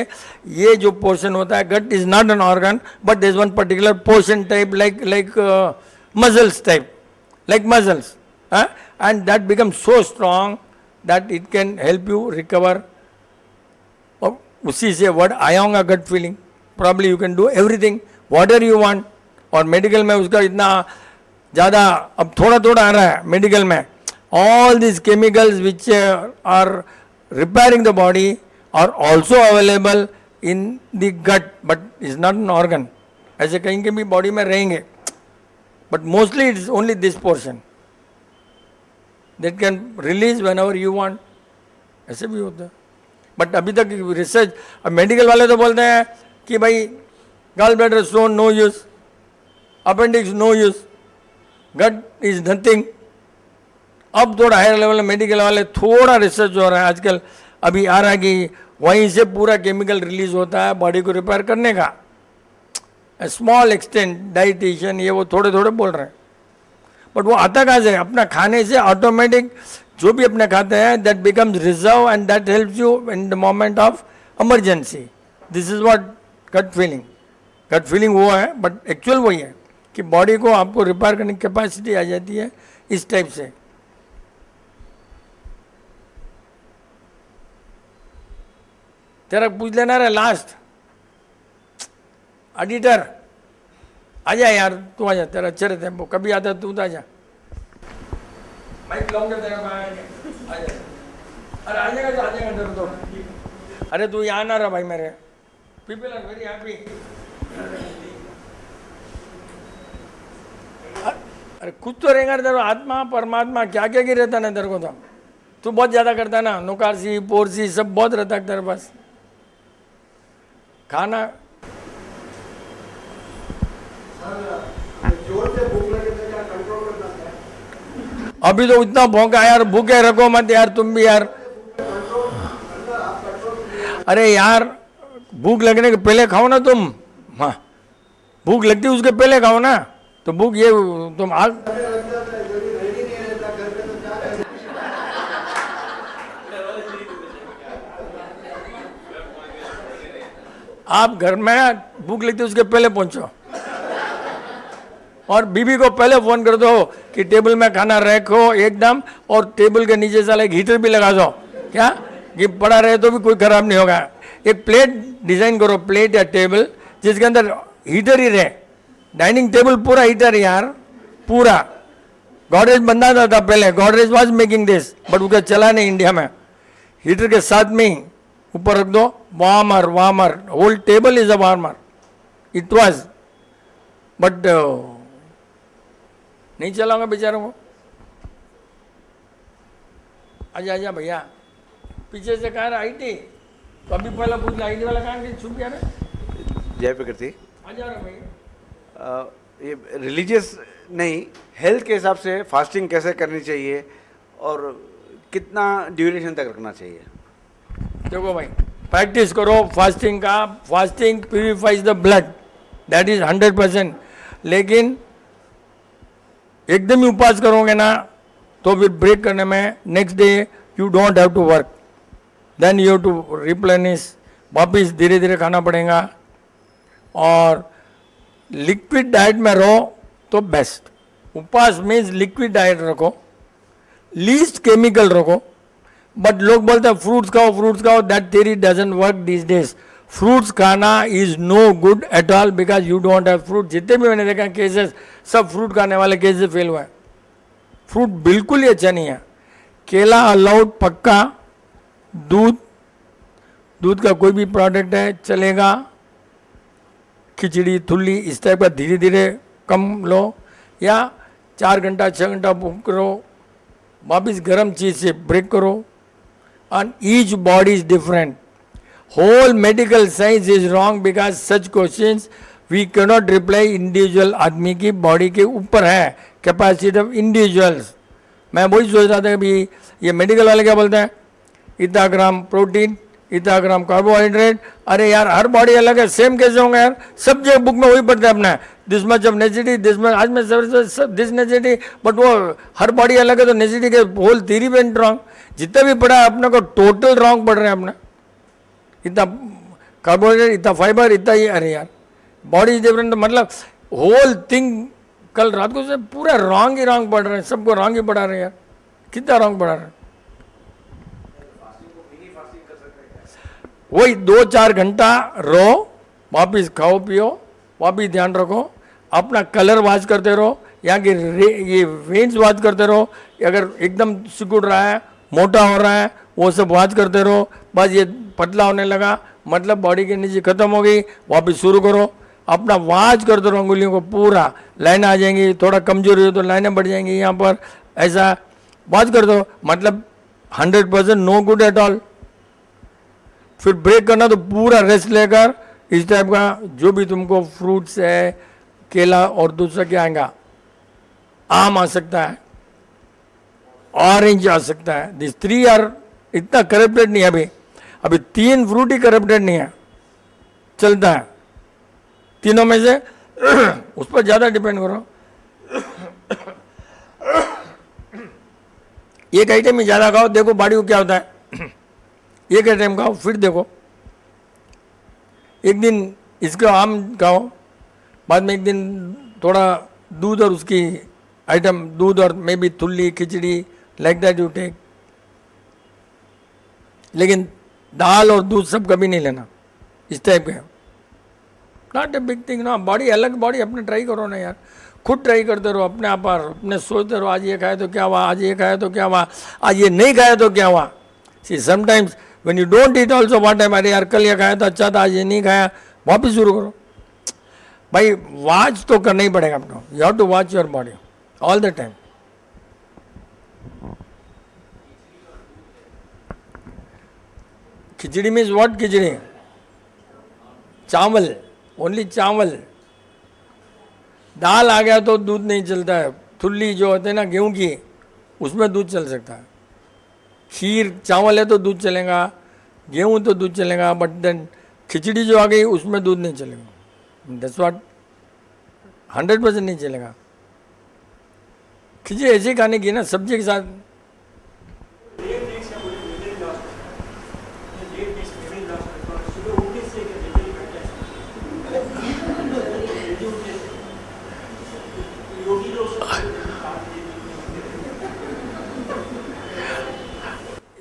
ये जो पोर्शन होता है, gut is not an organ but there is one particular portion type, like muscles type, like muscles, and that becomes so strong that it can help you recover। और उसी से वर्ड आया होगा gut feeling, probably you can do everything whatever you want. और medical में उसका इतना ज़्यादा अब थोड़ा थोड़ा आ रहा है मेडिकल में, all these chemicals which are repairing the body are also available in the gut but is not an organ। ऐसे कहीं के भी बॉडी में रहेंगे, but mostly it is only this portion that can release whenever you want, ऐसे भी होता है। बट अभी तक रिसर्च, अब मेडिकल वाले तो बोलते हैं कि भाई gall bladder stone no use, appendix no use, gut is nothing. अब थोड़ा हायर लेवल मेडिकल वाले थोड़ा रिसर्च हो रहा है आजकल, अभी आ रहा है कि वहीं से पूरा केमिकल रिलीज होता है बॉडी को रिपेयर करने का, स्मॉल एक्सटेंट, डाइटिशियन ये वो थोड़े थोड़े बोल रहे हैं। बट वो आता कहाँ से? अपना खाने से ऑटोमेटिक जो भी अपने खाते हैं, that becomes reserve and that helps you in the moment of emergency. This is what gut feeling. Gut feeling वो है, बट एक्चुअल वही है कि बॉडी को आपको रिपेयर करने की कैपेसिटी आ जाती है इस टाइप से। तेरा पूछ लेना रे लास्ट, एडिटर आजा यार, तू आजा, तेरा अच्छे रहते हैं, कभी आता तू तो आजा, माइक लाऊंगा तेरा, आजा, अरे आ जाएगा तो आ जाएगा, डर तो, अरे तू यहाँ ना रहा भाई मेरे, पीपल आर वेरी हैप्पी। अरे कुछ तो रहेगा तेरा, आत्मा परमात्मा क्या क्या की रहता ना तेरे को, तो तू बहुत ज़्यादा करता ना, नुकारसी पोरसी सब बहुत रहता है तेरे पास। खाना अभी तो इतना भौंका यार, भूखे रखो मत यार तुम भी यार। अरे यार भूख लगने के पहले खाओ ना तुम। हाँ भूख लगती है उसके पहले खाओ ना। तो भूख ये तुम आग आप घर में भूख लगती है उसके पहले पहुंचो और बीबी को पहले फोन कर दो कि टेबल में खाना रखो एकदम, और टेबल के नीचे साला एक हीटर भी लगा दो, क्या कि पड़ा रहे तो भी कोई खराब नहीं होगा। एक प्लेट डिजाइन करो, प्लेट या टेबल जिसके अंदर हीटर ही रहे। डाइनिंग टेबल पूरा हीटर यार, पूरा। गॉडरेज बनता था पहले, Godrej was making this, but उसका चला नहीं इंडिया में। हीटर के साथ में ही ऊपर रख दो, warmer warmer, whole table is a warmer. It was, but नहीं चलाऊंगा बेचारों को। आजा आजा भैया, पीछे से कह रहा आईटी, तो अभी पहला पूछ आईटी वाला कहाँ कि छुप गया ना। जय प्रकृति। आ जा रहा भैया। ये रिलीजियस नहीं, हेल्थ के हिसाब से फास्टिंग कैसे करनी चाहिए और कितना ड्यूरेशन तक रखना चाहिए? देखो भाई, प्रैक्टिस करो फास्टिंग का। Fasting purifies the blood, that is 100%। लेकिन एकदम ही उपवास करोगे ना तो फिर ब्रेक करने में next day you don't have to work, then you have to replenish, वापिस धीरे धीरे खाना पड़ेगा। और लिक्विड डाइट में रहो तो बेस्ट। उपवास मीन्स लिक्विड डाइट रखो, लीस्ट केमिकल रखो। बट लोग बोलते हैं फ्रूट्स खाओ फ्रूट्स खाओ, that theory doesn't work this days. Fruits खाना is no good at all because you don't have fruit. जितने भी मैंने देखा केसेस, सब फ्रूट खाने वाले केसेस फेल हुए। फ्रूट बिल्कुल ही अच्छा नहीं है। केला अलाउड पक्का, दूध, दूध का कोई भी प्रोडक्ट है चलेगा, खिचड़ी थुल्ली इस टाइप का धीरे धीरे कम लो, या 4 घंटा 6 घंटा भूख करो, वापिस गर्म चीज़ से ब्रेक करो। And each body is different. Whole medical science is wrong because such questions we cannot reply. Individual आदमी की बॉडी के ऊपर है कैपेसिटी ऑफ इंडिविजुअल्स। मैं वही सोच रहा था कि ये मेडिकल वाले क्या बोलते हैं, इतना ग्राम प्रोटीन, इतना ग्राम कार्बोहाइड्रेट। अरे यार हर बॉडी अलग है, सेम कैसे होंगे यार? सब जगह बुक में वही पढ़ते हैं अपना, this much of necessity, this much, आज में सब दिस नेसिटी, बट वो हर बॉडी अलग है तो नेसिटी के होल थ्योरी वेंट रॉन्ग। जितना भी पढ़ा है अपने को टोटल रॉन्ग पढ़ रहे हैं अपने। इतना कार्बोहाइड्रेट, इतना फाइबर, इतना ये, अरे यार बॉडी इज डिफरेंट, मतलब होल थिंग। कल रात को से पूरा रॉन्ग ही रॉन्ग पढ़ रहे हैं, सबको रॉन्ग ही पढ़ा रहे हैं यार। कितना रॉन्ग पढ़ा रहे हैं? वही 2-4 घंटा रहो, वापिस खाओ पियो, वापिस ध्यान रखो, अपना कलर वॉच करते रहो, यहाँ की ये वेन्स वॉच करते रहो। अगर एकदम सिकुड़ रहा है, मोटा हो रहा है, वो सब वॉच करते रहो। बस ये पतला होने लगा मतलब बॉडी की एनर्जी खत्म हो गई, वापिस शुरू करो। अपना वॉच करते रहो, उंगलियों को पूरा लाइन आ जाएंगी, थोड़ा कमजोरी हो तो लाइनें बढ़ जाएंगी यहाँ पर, ऐसा वॉच कर दो। मतलब 100% नो गुड एट ऑल। फिर ब्रेक करना तो पूरा रेस्ट लेकर इस टाइप का जो भी तुमको फ्रूट्स है, केला और दूसरा क्या आएगा, आम आ सकता है, ऑरेंज आ सकता है। दिस 3 आर इतना करप्टेड नहीं है अभी। अभी 3 फ्रूट ही करप्टेड नहीं है, चलता है। तीनों में से उस पर ज़्यादा डिपेंड करो। एक आइटम ही ज़्यादा खाओ, देखो बॉडी को क्या होता है। एक आइटम खाओ, फिर देखो। एक दिन इसको आम खाओ, बाद में एक दिन थोड़ा दूध और उसकी आइटम, दूध और may be thulli khichdi, like that you take. लेकिन दाल और दूध सब कभी नहीं लेना, इस टाइप के। नॉट ए बिग थिंग ना। बॉडी अलग, बॉडी अपने ट्राई करो ना यार, खुद ट्राई करते रहो अपने आप पर। अपने सोचते रहो आज ये खाया तो क्या हुआ, आज ये खाया तो क्या हुआ, आज ये नहीं खाया तो क्या हुआ। See sometimes when you don't eat also what time, अरे यार कल ये खाया तो अच्छा था, आज ये नहीं खाया, वापस शुरू करो। भाई वॉच तो करना ही पड़ेगा अपना। You have to watch your body all the time. Khichdi means what? Khichdi chawal, only चावल। दाल आ गया तो दूध नहीं चलता है, थुल्ली जो होते हैं ना गेहूं की, उसमें दूध चल सकता है। खीर चावल है तो दूध चलेगा, गेहूं तो दूध चलेगा, बट देन खिचड़ी जो आ गई उसमें दूध नहीं चलेगा। दैट्स व्हाट 100% नहीं चलेगा। खिचड़ी ऐसी खाने की ना सब्जी के साथ।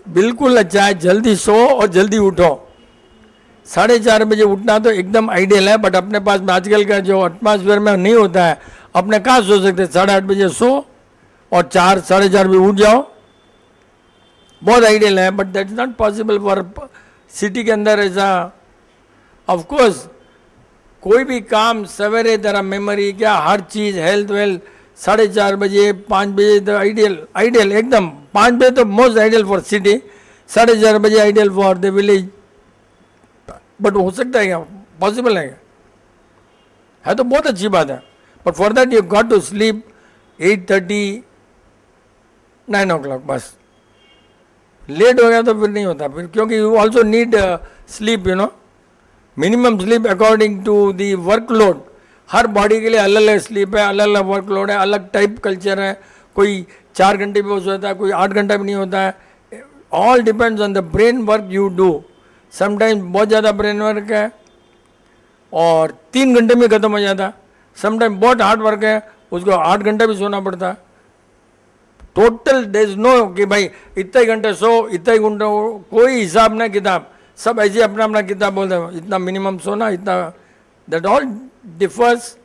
बिल्कुल अच्छा है, जल्दी सो और जल्दी उठो। 4:30 बजे उठना तो एकदम आइडियल है, बट अपने पास में आजकल का जो एटमॉस्फेयर में नहीं होता है, अपने कहाँ सो सकते। 8:30 बजे सो और 4 साढ़े 4 बजे उठ जाओ, बहुत आइडियल है, but that is not possible for city के अंदर ऐसा। ऑफ कोर्स कोई भी काम सवेरे तरह मेमोरी क्या हर चीज़ हेल्थ वेल्थ 4:30 बजे 5 बजे तो आइडियल एकदम। 5 बजे तो मोस्ट आइडियल फॉर सिटी, 4:30 बजे ideal for the village. But हो सकता है क्या, पॉसिबल है क्या? है तो बहुत अच्छी बात है, but for that you got to sleep 8:30 9 o'clock बस। लेट हो गया तो फिर नहीं होता फिर, क्योंकि you also need sleep, you know, minimum sleep according to the workload. हर बॉडी के लिए अलग अलग स्लीप है, अलग अलग वर्कलोड है, अलग टाइप कल्चर है। कोई 4 घंटे भी हो सोता है, कोई 8 घंटा भी नहीं होता है। All depends on the brain work you do. Sometimes बहुत ज़्यादा ब्रेन वर्क है और 3 घंटे में ख़त्म हो जाता है। समटाइम बहुत हार्ड वर्क है, उसको 8 घंटा भी सोना पड़ता है। टोटल देयर इज नो कि भाई इतना ही घंटे सो इतना ही घंटे, कोई हिसाब ना किताब, सब ऐसे अपना अपना किताब बोलते हैं, इतना मिनिमम सोना इतना। That all differs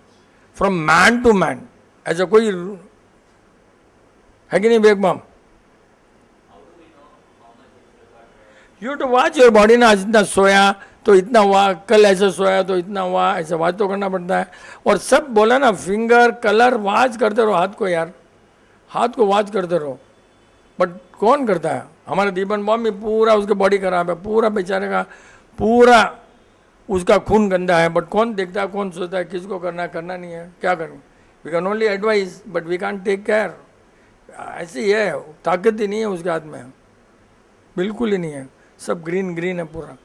from man to man. ऐसा कोई है कि नहीं बेगम? You to watch your body ना। आज इतना सोया तो इतना हुआ, कल ऐसे सोया तो इतना हुआ, ऐसे वॉच तो करना पड़ता है। और सब बोला ना फिंगर कलर वॉच करते रहो हाथ को यार, हाथ को वॉच करते रहो। बट कौन करता है? हमारे दीपन बॉम्ब में पूरा उसके बॉडी खराब है, पूरा बेचारे का पूरा उसका खून गंदा है, बट कौन देखता है, कौन सोचता है किसको करना है, करना नहीं है, क्या करूँ? We can only advice but we can take care. ऐसे ही है, ताकत ही नहीं है उसके हाथ में, बिल्कुल ही नहीं है, सब ग्रीन ग्रीन है पूरा।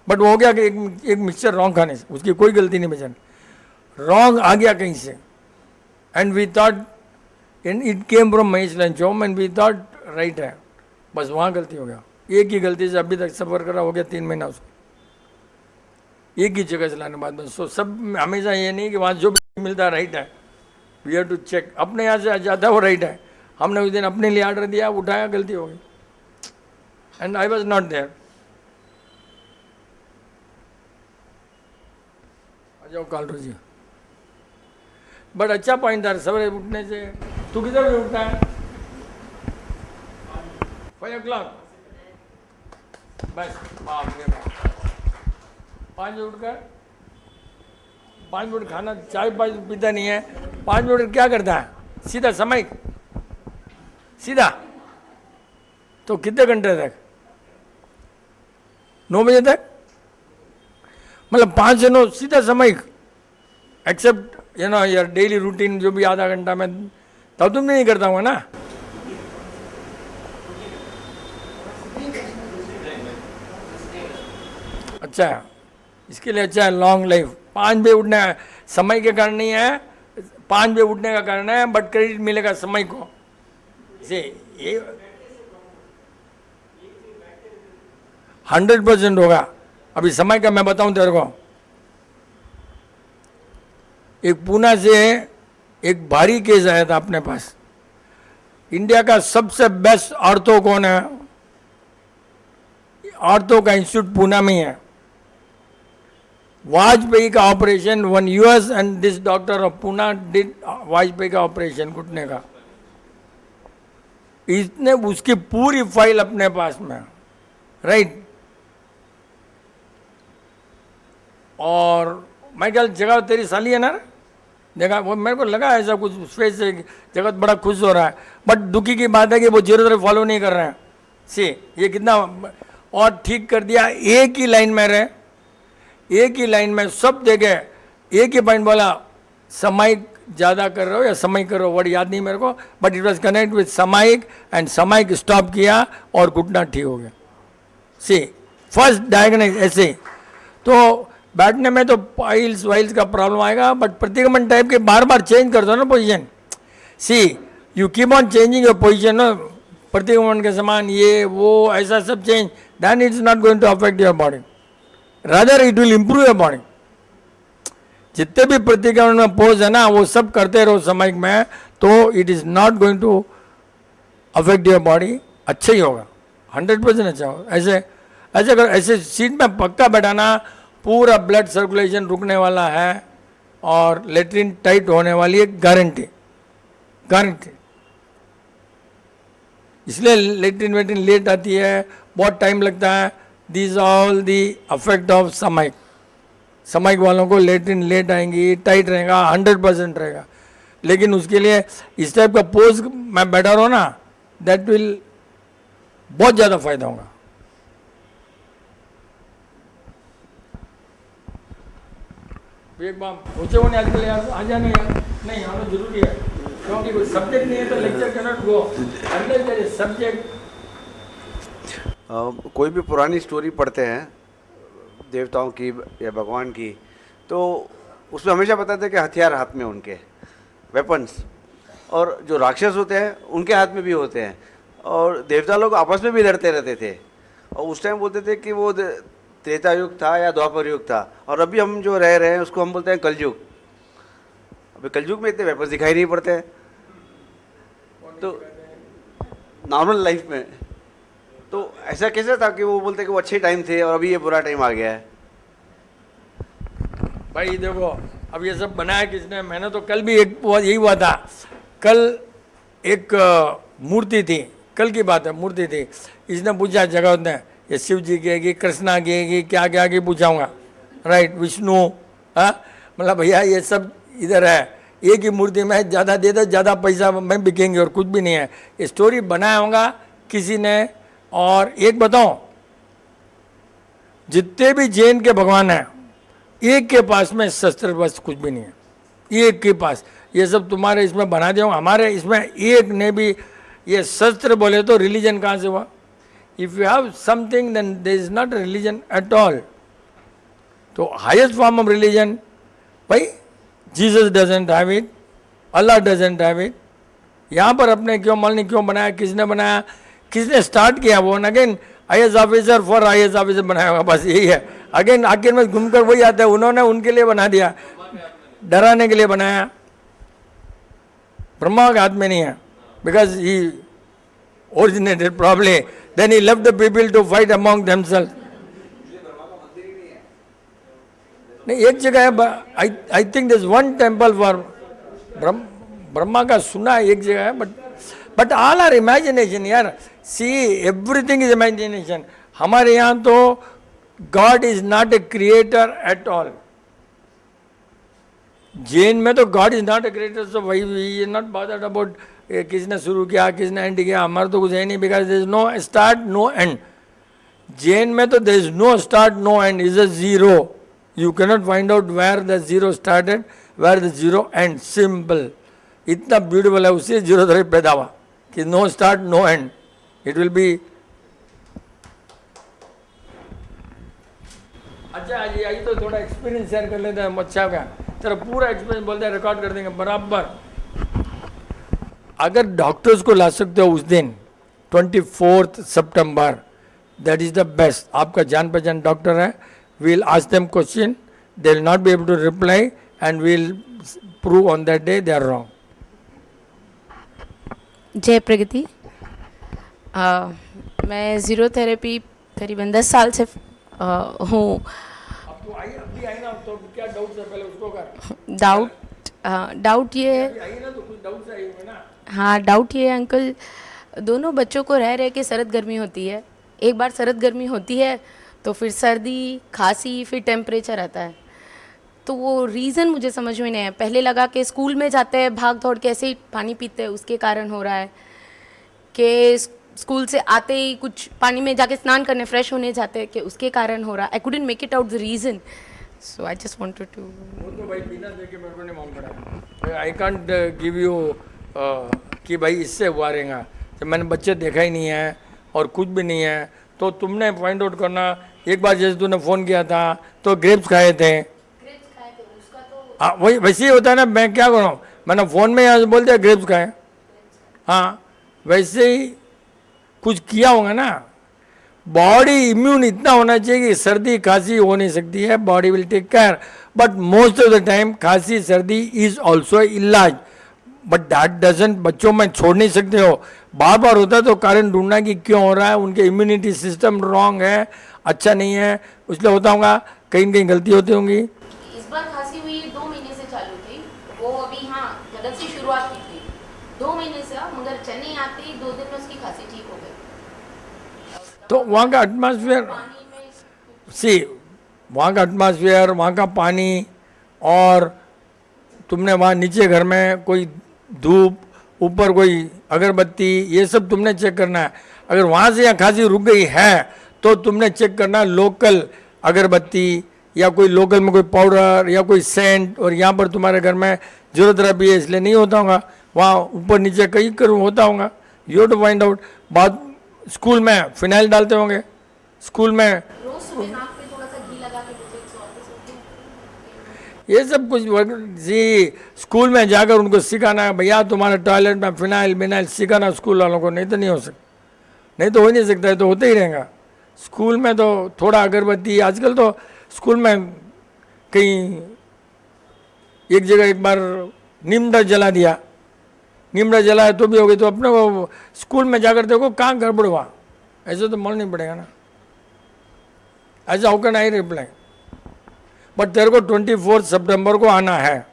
बट वो हो गया कि एक मिक्सचर रॉन्ग खाने से, उसकी कोई गलती नहीं बेचारे, रॉन्ग आ गया कहीं से। And we thought and it came from Mahesh lunch home and we thought right है, बस वहाँ गलती हो गया। एक ही गलती से अभी तक सफ़र करा, हो गया 3 महीना उसको, एक ही जगह चलाने बाद बस। सो सब हमेशा ये नहीं कि वहाँ जो भी मिलता है राइट है, वी हैव टू चेक। अपने यहाँ से जाता है वो राइट है, हमने उस दिन अपने लिए आर्डर दिया, उठाया, गलती हो गई, and I was not there. आ जाओ कालरू जी। बट अच्छा पॉइंट था, सवेरे उठने से। तू किधर भी उठता है? 5 o'clock बस। बाप रे बाप, 5 बजे उठकर 5 मिनट खाना, चाय पाँच पीता नहीं है, 5 मिनट क्या करता है? सीधा समय, सीधा। तो कितने घंटे तक? 9 बजे तक, मतलब 5 से 9 सीधा समय। एक्सेप्ट यू नो यार डेली रूटीन जो भी आधा घंटा में, तब तुम नहीं करता हुआ ना। अच्छा है, इसके लिए अच्छा है लॉन्ग लाइफ। 5 बजे उठना है, समय के कारण नहीं है, 5 बजे उठने का कारण है, बट क्रेडिट मिलेगा समय को। से ये 100% होगा। अभी समय का मैं बताऊं तेरे को, एक पूना से एक भारी केस आया था अपने पास। इंडिया का सबसे बेस्ट ऑर्थो कौन है? ऑर्थो का इंस्टीट्यूट पूना में ही है। वाजपेयी का operation, one US and this doctor of Poona did Vajpayee का ऑपरेशन घुटने का। इसने उसकी पूरी फाइल अपने पास में, राइट। और मैं क्या जगह तेरी साली है ना, देखा वो मेरे को लगा ऐसा कुछ फेस से जगत बड़ा खुश हो रहा है, बट दुखी की बात है कि वो 0 फॉलो नहीं कर रहे हैं। सी ये कितना, और ठीक कर दिया, एक ही लाइन में रहे, एक ही लाइन में सब जगह एक ही पॉइंट बोला, समाइक ज़्यादा कर रहे हो या समय कर रहे हो, वर्ड याद नहीं मेरे को, but it was connect with smoke and smoke stop किया और घुटना ठीक हो गया। सी फर्स्ट डायग्नोज ऐसे ही। तो बैठने में तो पाइल्स वाइल्स का प्रॉब्लम आएगा, बट प्रतिगमन टाइप के बार बार चेंज कर दो ना position. See you keep on changing your position ना, प्रतिगमन के समान ये वो ऐसा सब change, then it's not going to affect your body, rather it will improve your body. जितने भी प्रतिगमन में पोज है ना वो सब करते रहो समाइक में, तो it is not going to affect your body, अच्छा ही होगा, 100% अच्छा होगा। ऐसे ऐसे करो, ऐसे सीट में पक्का बैठाना, पूरा ब्लड सर्कुलेशन रुकने वाला है और लेट्रिन टाइट होने वाली है, गारंटी गारंटी। इसलिए लेट्रिन वेट्रिन लेट आती है, बहुत टाइम लगता है, this all the affect of smoke. Smoke वालों को लेट्रिन लेट आएंगी, टाइट रहेगा, 100% रहेगा। लेकिन उसके लिए इस टाइप का पोज मैं बैठा रहा हूँ ना, दैट विल बहुत ज़्यादा फायदा होगा। एक बार पूछे होने आजकल यार आ जाने यार, नहीं हमें जरूरी है, क्योंकि कोई सब्जेक्ट नहीं है तो lecture cannot go unless there is subject. कोई भी पुरानी स्टोरी पढ़ते हैं देवताओं की या भगवान की, तो उसमें हमेशा बताते हैं कि हथियार हाथ में उनके, वेपन्स, और जो राक्षस होते हैं उनके हाथ में भी होते हैं, और देवता लोग आपस में भी लड़ते रहते थे। और उस टाइम बोलते थे कि वो त्रेता युग था या द्वापर युग था, और अभी हम जो रह रहे हैं उसको हम बोलते हैं कलयुग। अभी कलयुग में इतने वेपन्स दिखाई नहीं पड़ते हैं, तो नॉर्मल लाइफ में तो ऐसा कैसे था कि वो बोलते कि वो अच्छे टाइम थे और अभी ये बुरा टाइम आ गया है? भाई देखो अब ये सब बनाया किसने, मैंने तो कल भी एक यही हुआ था, कल एक मूर्ति थी, कल की बात है, मूर्ति थी, इसने पूछा जगह ने ये शिव जी की, कृष्णा की, क्या क्या की पूछाऊंगा, राइट, विष्णु, हाँ, मतलब भैया ये सब इधर है, एक ही मूर्ति में ज़्यादा दे दो, ज़्यादा पैसा में बिकेंगे और कुछ भी नहीं है। ये स्टोरी बनाया होगा किसी ने। और एक बताओ, जितने भी जैन के भगवान हैं, एक के पास में शस्त्र बस कुछ भी नहीं है, एक के पास, ये सब तुम्हारे इसमें बना दिया, हमारे इसमें एक ने भी ये शस्त्र बोले तो रिलीजन कहाँ से हुआ? If you have something then there is not religion at all. तो हाईएस्ट फॉर्म ऑफ रिलीजन, भाई Jesus doesn't have it, Allah doesn't have it. यहाँ पर अपने क्यों मल्ली क्यों बनाया, किसने बनाया, किसने स्टार्ट किया? वो again IAS officer for IAS officer बनाया होगा, बस यही है। अगेन आखिर में घूमकर वही आता है, उन्होंने उनके लिए बना दिया, डराने के लिए बनाया। ब्रह्मा के हाथ में नहीं है, because he originated probably, then he left the people to fight among themselves. नहीं, एक जगह है, I think there's one temple for Brahma का सुना है एक जगह है, but all are imagination यार। See, everything is imagination। हमारे यहाँ तो God is not a creator at all। Jain में तो God is not a creator, so why we are not bothered about किसने शुरू किया किसने एंड किया, हमारा तो कुछ है नहीं, because there is no start no end. Jain में तो there is no start no end, is a zero, you can not find out where the zero started where the zero end, simple, इतना beautiful है, उससे zero थोड़ी पैदा हुआ कि no start no end, it will be. अच्छा आइए तो थोड़ा एक्सपीरियंस शेयर कर लेते हैं, अच्छा का तेरा पूरा एक्सपीरियंस बोलते हैं, रिकॉर्ड कर देंगे बराबर। अगर डॉक्टर्स को ला सकते हो उस दिन 24 सितंबर, दैट इज द बेस्ट। आपका जान पहचान डॉक्टर है, we'll ask them question, they will not be able to reply and we'll prove on that day they are wrong. जय प्रगति। मैं ज़ीरो थेरेपी करीबन 10 साल से हूँ। अब तो अभी आई ना, तो क्या डाउट है पहले उसको कर। डाउट ये है, आई ना तो कुछ डाउट आई होंगे ना। हाँ डाउट ये है अंकल, दोनों बच्चों को रह के सरद गर्मी होती है, एक बार सरद गर्मी होती है तो फिर सर्दी खांसी फिर टेम्परेचर आता है, तो वो रीज़न मुझे समझ में नहीं है। पहले लगा कि स्कूल में जाते हैं भाग दौड़ के ऐसे ही पानी पीते हैं उसके कारण हो रहा है, कि स्कूल से आते ही कुछ पानी में जाके स्नान करने फ्रेश होने जाते हैं कि उसके कारण हो रहा है। I couldn't make it out the reason, So I just wanted to. वो तो भाई बिना देखे मेरे को नहीं मालूम पड़ा। आई कांट गिव यू कि भाई इससे हुआ रहेगा, जब मैंने बच्चे देखा ही नहीं है और कुछ भी नहीं है, तो तुमने फाइंड आउट करना। एक बार जैसे तूने फ़ोन किया था तो ग्रेप्स खाए थे, हाँ वही वैसे ही होता है ना। मैं क्या करूँ, मैंने फ़ोन में यहाँ से बोल दिया ग्रेप्स खाए, हाँ वैसे ही कुछ किया होगा ना। बॉडी इम्यून इतना होना चाहिए कि सर्दी खांसी हो नहीं सकती है, body will take care. But most of the time खांसी सर्दी इज ऑल्सो इलाज, बट दैट डजंट, बच्चों में छोड़ नहीं सकते हो। बार बार होता है तो कारण ढूंढना कि क्यों हो रहा है, उनके इम्यूनिटी सिस्टम रॉन्ग है, अच्छा नहीं है, इसलिए होता होगा, कहीं न कहीं गलती होती होंगी। इस बार खांसी हुई 2 महीने से चालू थी, वो अभी हाँ जब से शुरुआत की थी 2 महीने से, मगर चेन्नई आते ही 2 दिन में उसकी खांसी ठीक हो गई। तो वहाँ का एटमॉस्फेयर सी, वहाँ का एटमॉस्फेयर, वहाँ का पानी, और तुमने वहाँ नीचे घर में कोई धूप, ऊपर कोई अगरबत्ती, ये सब तुमने चेक करना है। अगर वहाँ से यहाँ खांसी रुक गई है तो तुमने चेक करना लोकल अगरबत्ती या कोई लोकल में कोई पाउडर या कोई सेंट, और यहाँ पर तुम्हारे घर में जीरो थेरेपी है इसलिए नहीं होता होगा, वहाँ ऊपर नीचे कहीं करूँ होता होगा। You to find out. बात स्कूल में फिनाइल डालते होंगे, स्कूल में रोज सुबह नाक पे थोड़ा सा घी लगा के मुझे सोते हैं। ये सब कुछ जी स्कूल में जाकर उनको सिखाना है, भैया तुम्हारे टॉयलेट में फिनाइल बिनाइल सिखाना स्कूल वालों को, नहीं तो नहीं हो सकता, नहीं तो हो ही नहीं सकता है, तो होते ही रहेगा। स्कूल में तो थोड़ा अगरबत्ती, आजकल तो स्कूल में कहीं एक जगह एक बार नीमड़ा जला दिया, नीमड़ा जलाया तो भी हो गई, तो अपने को स्कूल में जाकर देखो कहाँ गड़बड़ हुआ, ऐसे तो मन नहीं पड़ेगा ना। ऐसा how can I reply. But तेरे को 24 सितंबर को आना है,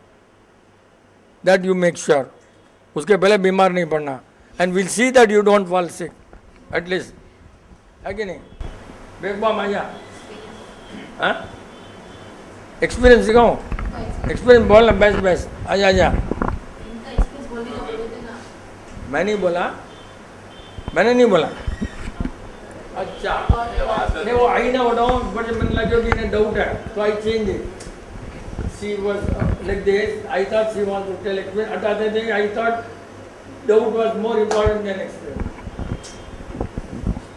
दैट यू मेक श्योर। उसके पहले बीमार नहीं पड़ना, and will see that you don't fall sick at least, है कि नहीं। बेगबा माया, हाँ एक्सपीरियंस सिखाऊँ, एक्सपीरियंस बोलना, बेस्ट बेस्ट, आजा आजा। मैं नहीं बोला, मैंने नहीं बोला। अच्छा नहीं वो आई ना उठाओ, बट मैंने लगे कि इन्हें डाउट है तो I change it. She was like this, I thought she want to tell experience, हटाते थे, I thought doubt was more important than experience.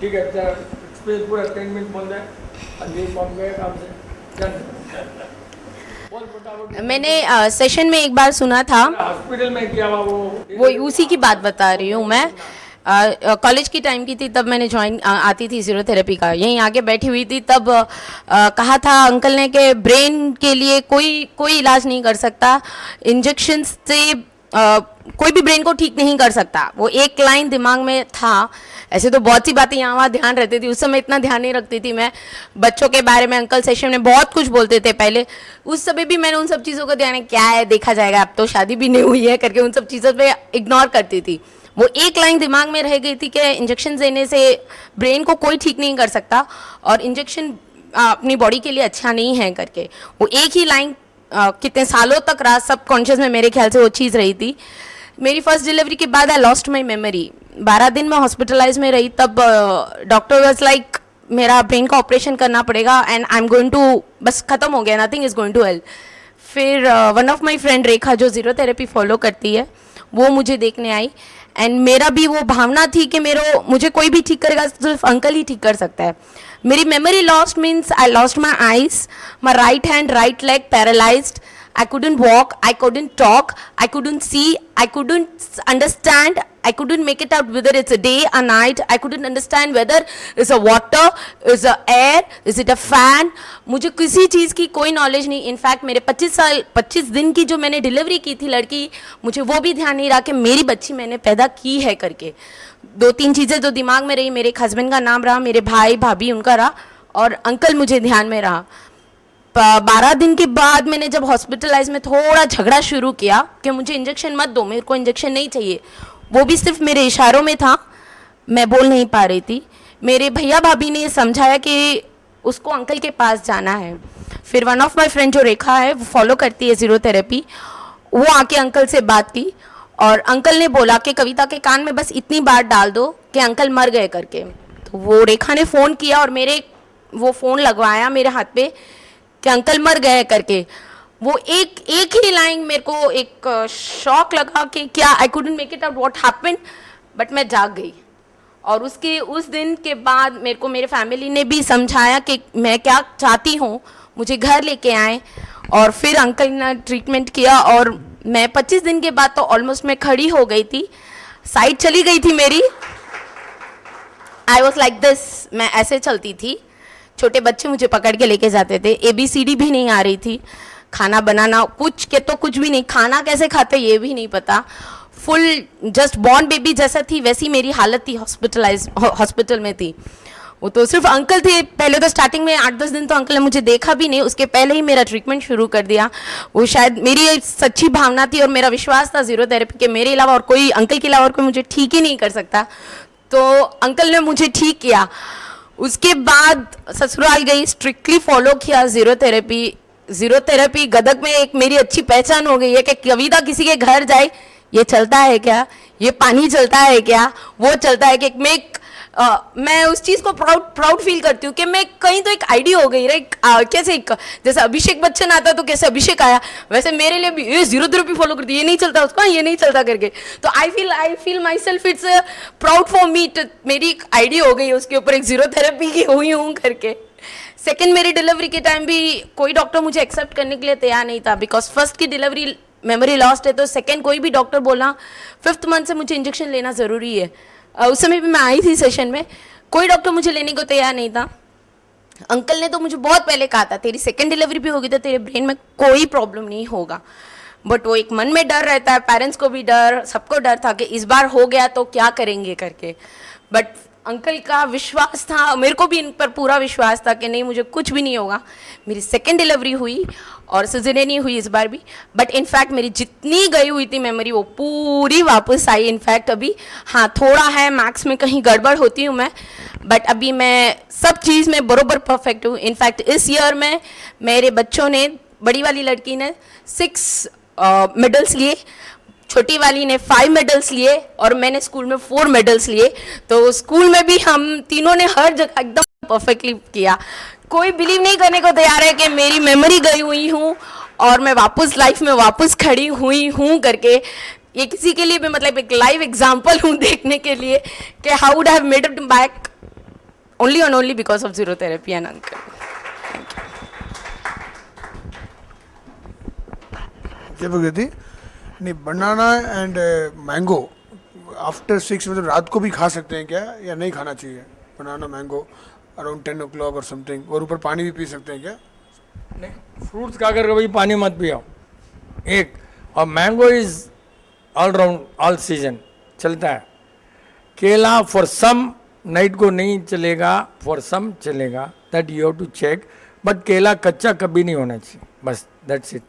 ठीक है, अच्छा एक्सपीरियंस पूरा 10 मिनट बोल दे, अभी कम गए काम से चल। मैंने सेशन में एक बार सुना था, हॉस्पिटल में क्या हुआ वो उसी की बात बता रही हूँ मैं। कॉलेज की टाइम की थी, तब मैंने ज्वाइन आती थी जीरो थेरेपी का, यहीं आगे बैठी हुई थी, तब कहा था अंकल ने कि ब्रेन के लिए कोई इलाज नहीं कर सकता, इंजेक्शन से कोई भी ब्रेन को ठीक नहीं कर सकता। वो एक लाइन दिमाग में था। ऐसे तो बहुत सी बातें यहाँ वहाँ ध्यान रहती थी, उस समय इतना ध्यान नहीं रखती थी मैं बच्चों के बारे में। अंकल सेशन में बहुत कुछ बोलते थे पहले, उस समय भी मैंने उन सब चीज़ों को ध्यान, क्या है देखा जाएगा, अब तो शादी भी नहीं हुई है करके उन सब चीज़ों पे इग्नोर करती थी। वो एक लाइन दिमाग में रह गई थी कि इंजेक्शन देने से ब्रेन को कोई ठीक नहीं कर सकता और इंजेक्शन अपनी बॉडी के लिए अच्छा नहीं है करके। वो एक ही लाइन कितने सालों तक रहा, सब कॉन्शियस में मेरे ख्याल से वो चीज़ रही थी। मेरी फर्स्ट डिलीवरी के बाद आई लॉस्ट माई मेमोरी, 12 दिन मैं हॉस्पिटलाइज में रही। तब डॉक्टर वाज लाइक मेरा ब्रेन का ऑपरेशन करना पड़ेगा and I am going to, बस खत्म हो गया, nothing is going to help. फिर one of my friend Rekha जो जीरो थेरेपी फॉलो करती है, वो मुझे देखने आई एंड मेरा भी वो भावना थी कि मुझे कोई भी ठीक करेगा, सिर्फ अंकल ही ठीक कर सकता है। मेरी memory lost means I lost my eyes, my right hand right leg paralysed, I couldn't walk, I couldn't talk, I couldn't see, I couldn't understand, I couldn't make it out whether it's a day or night, I couldn't understand whether it's a water, is a air, is it a fan। मुझे किसी चीज़ की कोई knowledge नहीं। In fact मेरे 25 दिन की जो मैंने डिलीवरी की थी लड़की, मुझे वो भी ध्यान नहीं रहा कि मेरी बच्ची मैंने पैदा की है करके। 2-3 चीज़ें जो दिमाग में रही, मेरे एक हस्बैंड का नाम रहा, मेरे भाई भाभी उनका रहा, और अंकल मुझे ध्यान में रहा। 12 दिन के बाद मैंने जब हॉस्पिटलाइज में थोड़ा झगड़ा शुरू किया कि मुझे इंजेक्शन मत दो, मेरे को इंजेक्शन नहीं चाहिए, वो भी सिर्फ मेरे इशारों में था, मैं बोल नहीं पा रही थी। मेरे भैया भाभी ने समझाया कि उसको अंकल के पास जाना है। फिर वन ऑफ माय फ्रेंड जो रेखा है, वो फॉलो करती है जीरो थेरेपी, वो आके अंकल से बात की और अंकल ने बोला कि कविता के कान में बस इतनी बात डाल दो कि अंकल मर गए करके। तो वो रेखा ने फ़ोन किया और वो फ़ोन लगवाया मेरे हाथ पे कि अंकल मर गए करके, वो एक ही लाइन मेरे को एक शॉक लगा कि क्या I couldn't make it out what happened, but मैं जाग गई। और उस दिन के बाद मेरे को मेरे फैमिली ने भी समझाया कि मैं क्या चाहती हूँ, मुझे घर लेके आए और फिर अंकल ने ट्रीटमेंट किया और मैं 25 दिन के बाद तो ऑलमोस्ट मैं खड़ी हो गई थी, साइड चली गई थी मेरी। आई वॉज लाइक दिस, मैं ऐसे चलती थी, छोटे बच्चे मुझे पकड़ के लेके जाते थे, ABCD भी नहीं आ रही थी, खाना बनाना कुछ के तो कुछ भी नहीं, खाना कैसे खाते ये भी नहीं पता, फुल जस्ट बॉर्न बेबी जैसा थी वैसी मेरी हालत थी, हॉस्पिटल में थी। वो तो सिर्फ अंकल थे, पहले तो स्टार्टिंग में 8-10 दिन तो अंकल ने मुझे देखा भी नहीं, उसके पहले ही मेरा ट्रीटमेंट शुरू कर दिया। वो शायद मेरी सच्ची भावना थी और मेरा विश्वास था जीरो थेरेपी के मेरे अलावा और कोई, अंकल के अलावा और कोई मुझे ठीक ही नहीं कर सकता, तो अंकल ने मुझे ठीक किया। उसके बाद ससुराल गई, स्ट्रिक्टली फॉलो किया जीरो थेरेपी गदक में एक मेरी अच्छी पहचान हो गई है कि कविता किसी के घर जाए, ये चलता है क्या, ये पानी चलता है क्या, वो चलता है कि मैं उस चीज़ को प्राउड फील करती हूँ कि मैं कहीं तो एक आइडिया हो गई, राइट। कैसे जैसे अभिषेक बच्चन आता तो कैसे अभिषेक आया, वैसे मेरे लिए भी ये जीरो थेरेपी फॉलो करती, ये नहीं चलता उसका, ये नहीं चलता करके, तो I feel my self it's proud for me, मेरी एक आइडिया हो गई उसके ऊपर, एक जीरो थेरेपी की हुई हूँ करके। सेकेंड मेरी डिलीवरी के टाइम भी कोई डॉक्टर मुझे एक्सेप्ट करने के लिए तैयार नहीं था, बिकॉज फर्स्ट की डिलीवरी मेमोरी लॉस्ट है, तो सेकेंड कोई भी डॉक्टर बोला 5th मंथ से मुझे इंजेक्शन लेना ज़रूरी है। उस समय भी मैं आई थी सेशन में, कोई डॉक्टर मुझे लेने को तैयार नहीं था। अंकल ने तो मुझे बहुत पहले कहा था तेरी सेकेंड डिलीवरी भी होगी तो तेरे ब्रेन में कोई प्रॉब्लम नहीं होगा, बट वो एक मन में डर रहता है, पेरेंट्स को भी डर, सबको डर था कि इस बार हो गया तो क्या करेंगे करके। बट अंकल का विश्वास था, मेरे को भी इन पर पूरा विश्वास था कि नहीं मुझे कुछ भी नहीं होगा। मेरी सेकेंड डिलीवरी हुई और सिजेरियन ही हुई इस बार भी, बट इनफैक्ट मेरी जितनी गई हुई थी मेमोरी वो पूरी वापस आई। इनफैक्ट अभी हाँ थोड़ा है, मैथ्स में कहीं गड़बड़ होती हूँ मैं, बट अभी मैं सब चीज़ में बरोबर परफेक्ट हूँ। इनफैक्ट इस ईयर में मेरे बच्चों ने, बड़ी वाली लड़की ने 6 मेडल्स लिए, छोटी वाली ने 5 मेडल्स लिए और मैंने स्कूल में 4 मेडल्स लिए। तो स्कूल में भी हम तीनों ने हर जगह एकदम परफेक्टली किया। कोई बिलीव नहीं करने को तैयार है कि मेरी मेमोरी गई हुई हूँ और मैं वापस लाइफ में वापस खड़ी हुई हूँ करके। ये किसी के लिए भी मतलब एक लाइव एग्जाम्पल हूँ देखने के लिए कि how would have made it back only and only because of zero therapy and uncle. जय भगवती। नहीं, बनाना एंड मैंगो आफ्टर 6 मतलब रात को भी खा सकते हैं क्या, या नहीं खाना चाहिए? बनाना मैंगो अराउंड 10 o'clock और समथिंग, और ऊपर पानी भी पी सकते हैं क्या? नहीं, फ्रूट्स खा कर कभी पानी मत पियो एक, और mango is all round all season चलता है। केला फॉर सम नाइट को नहीं चलेगा, फॉर सम चलेगा, that you have to check, but केला कच्चा कभी नहीं होना चाहिए, बस दैट्स इट।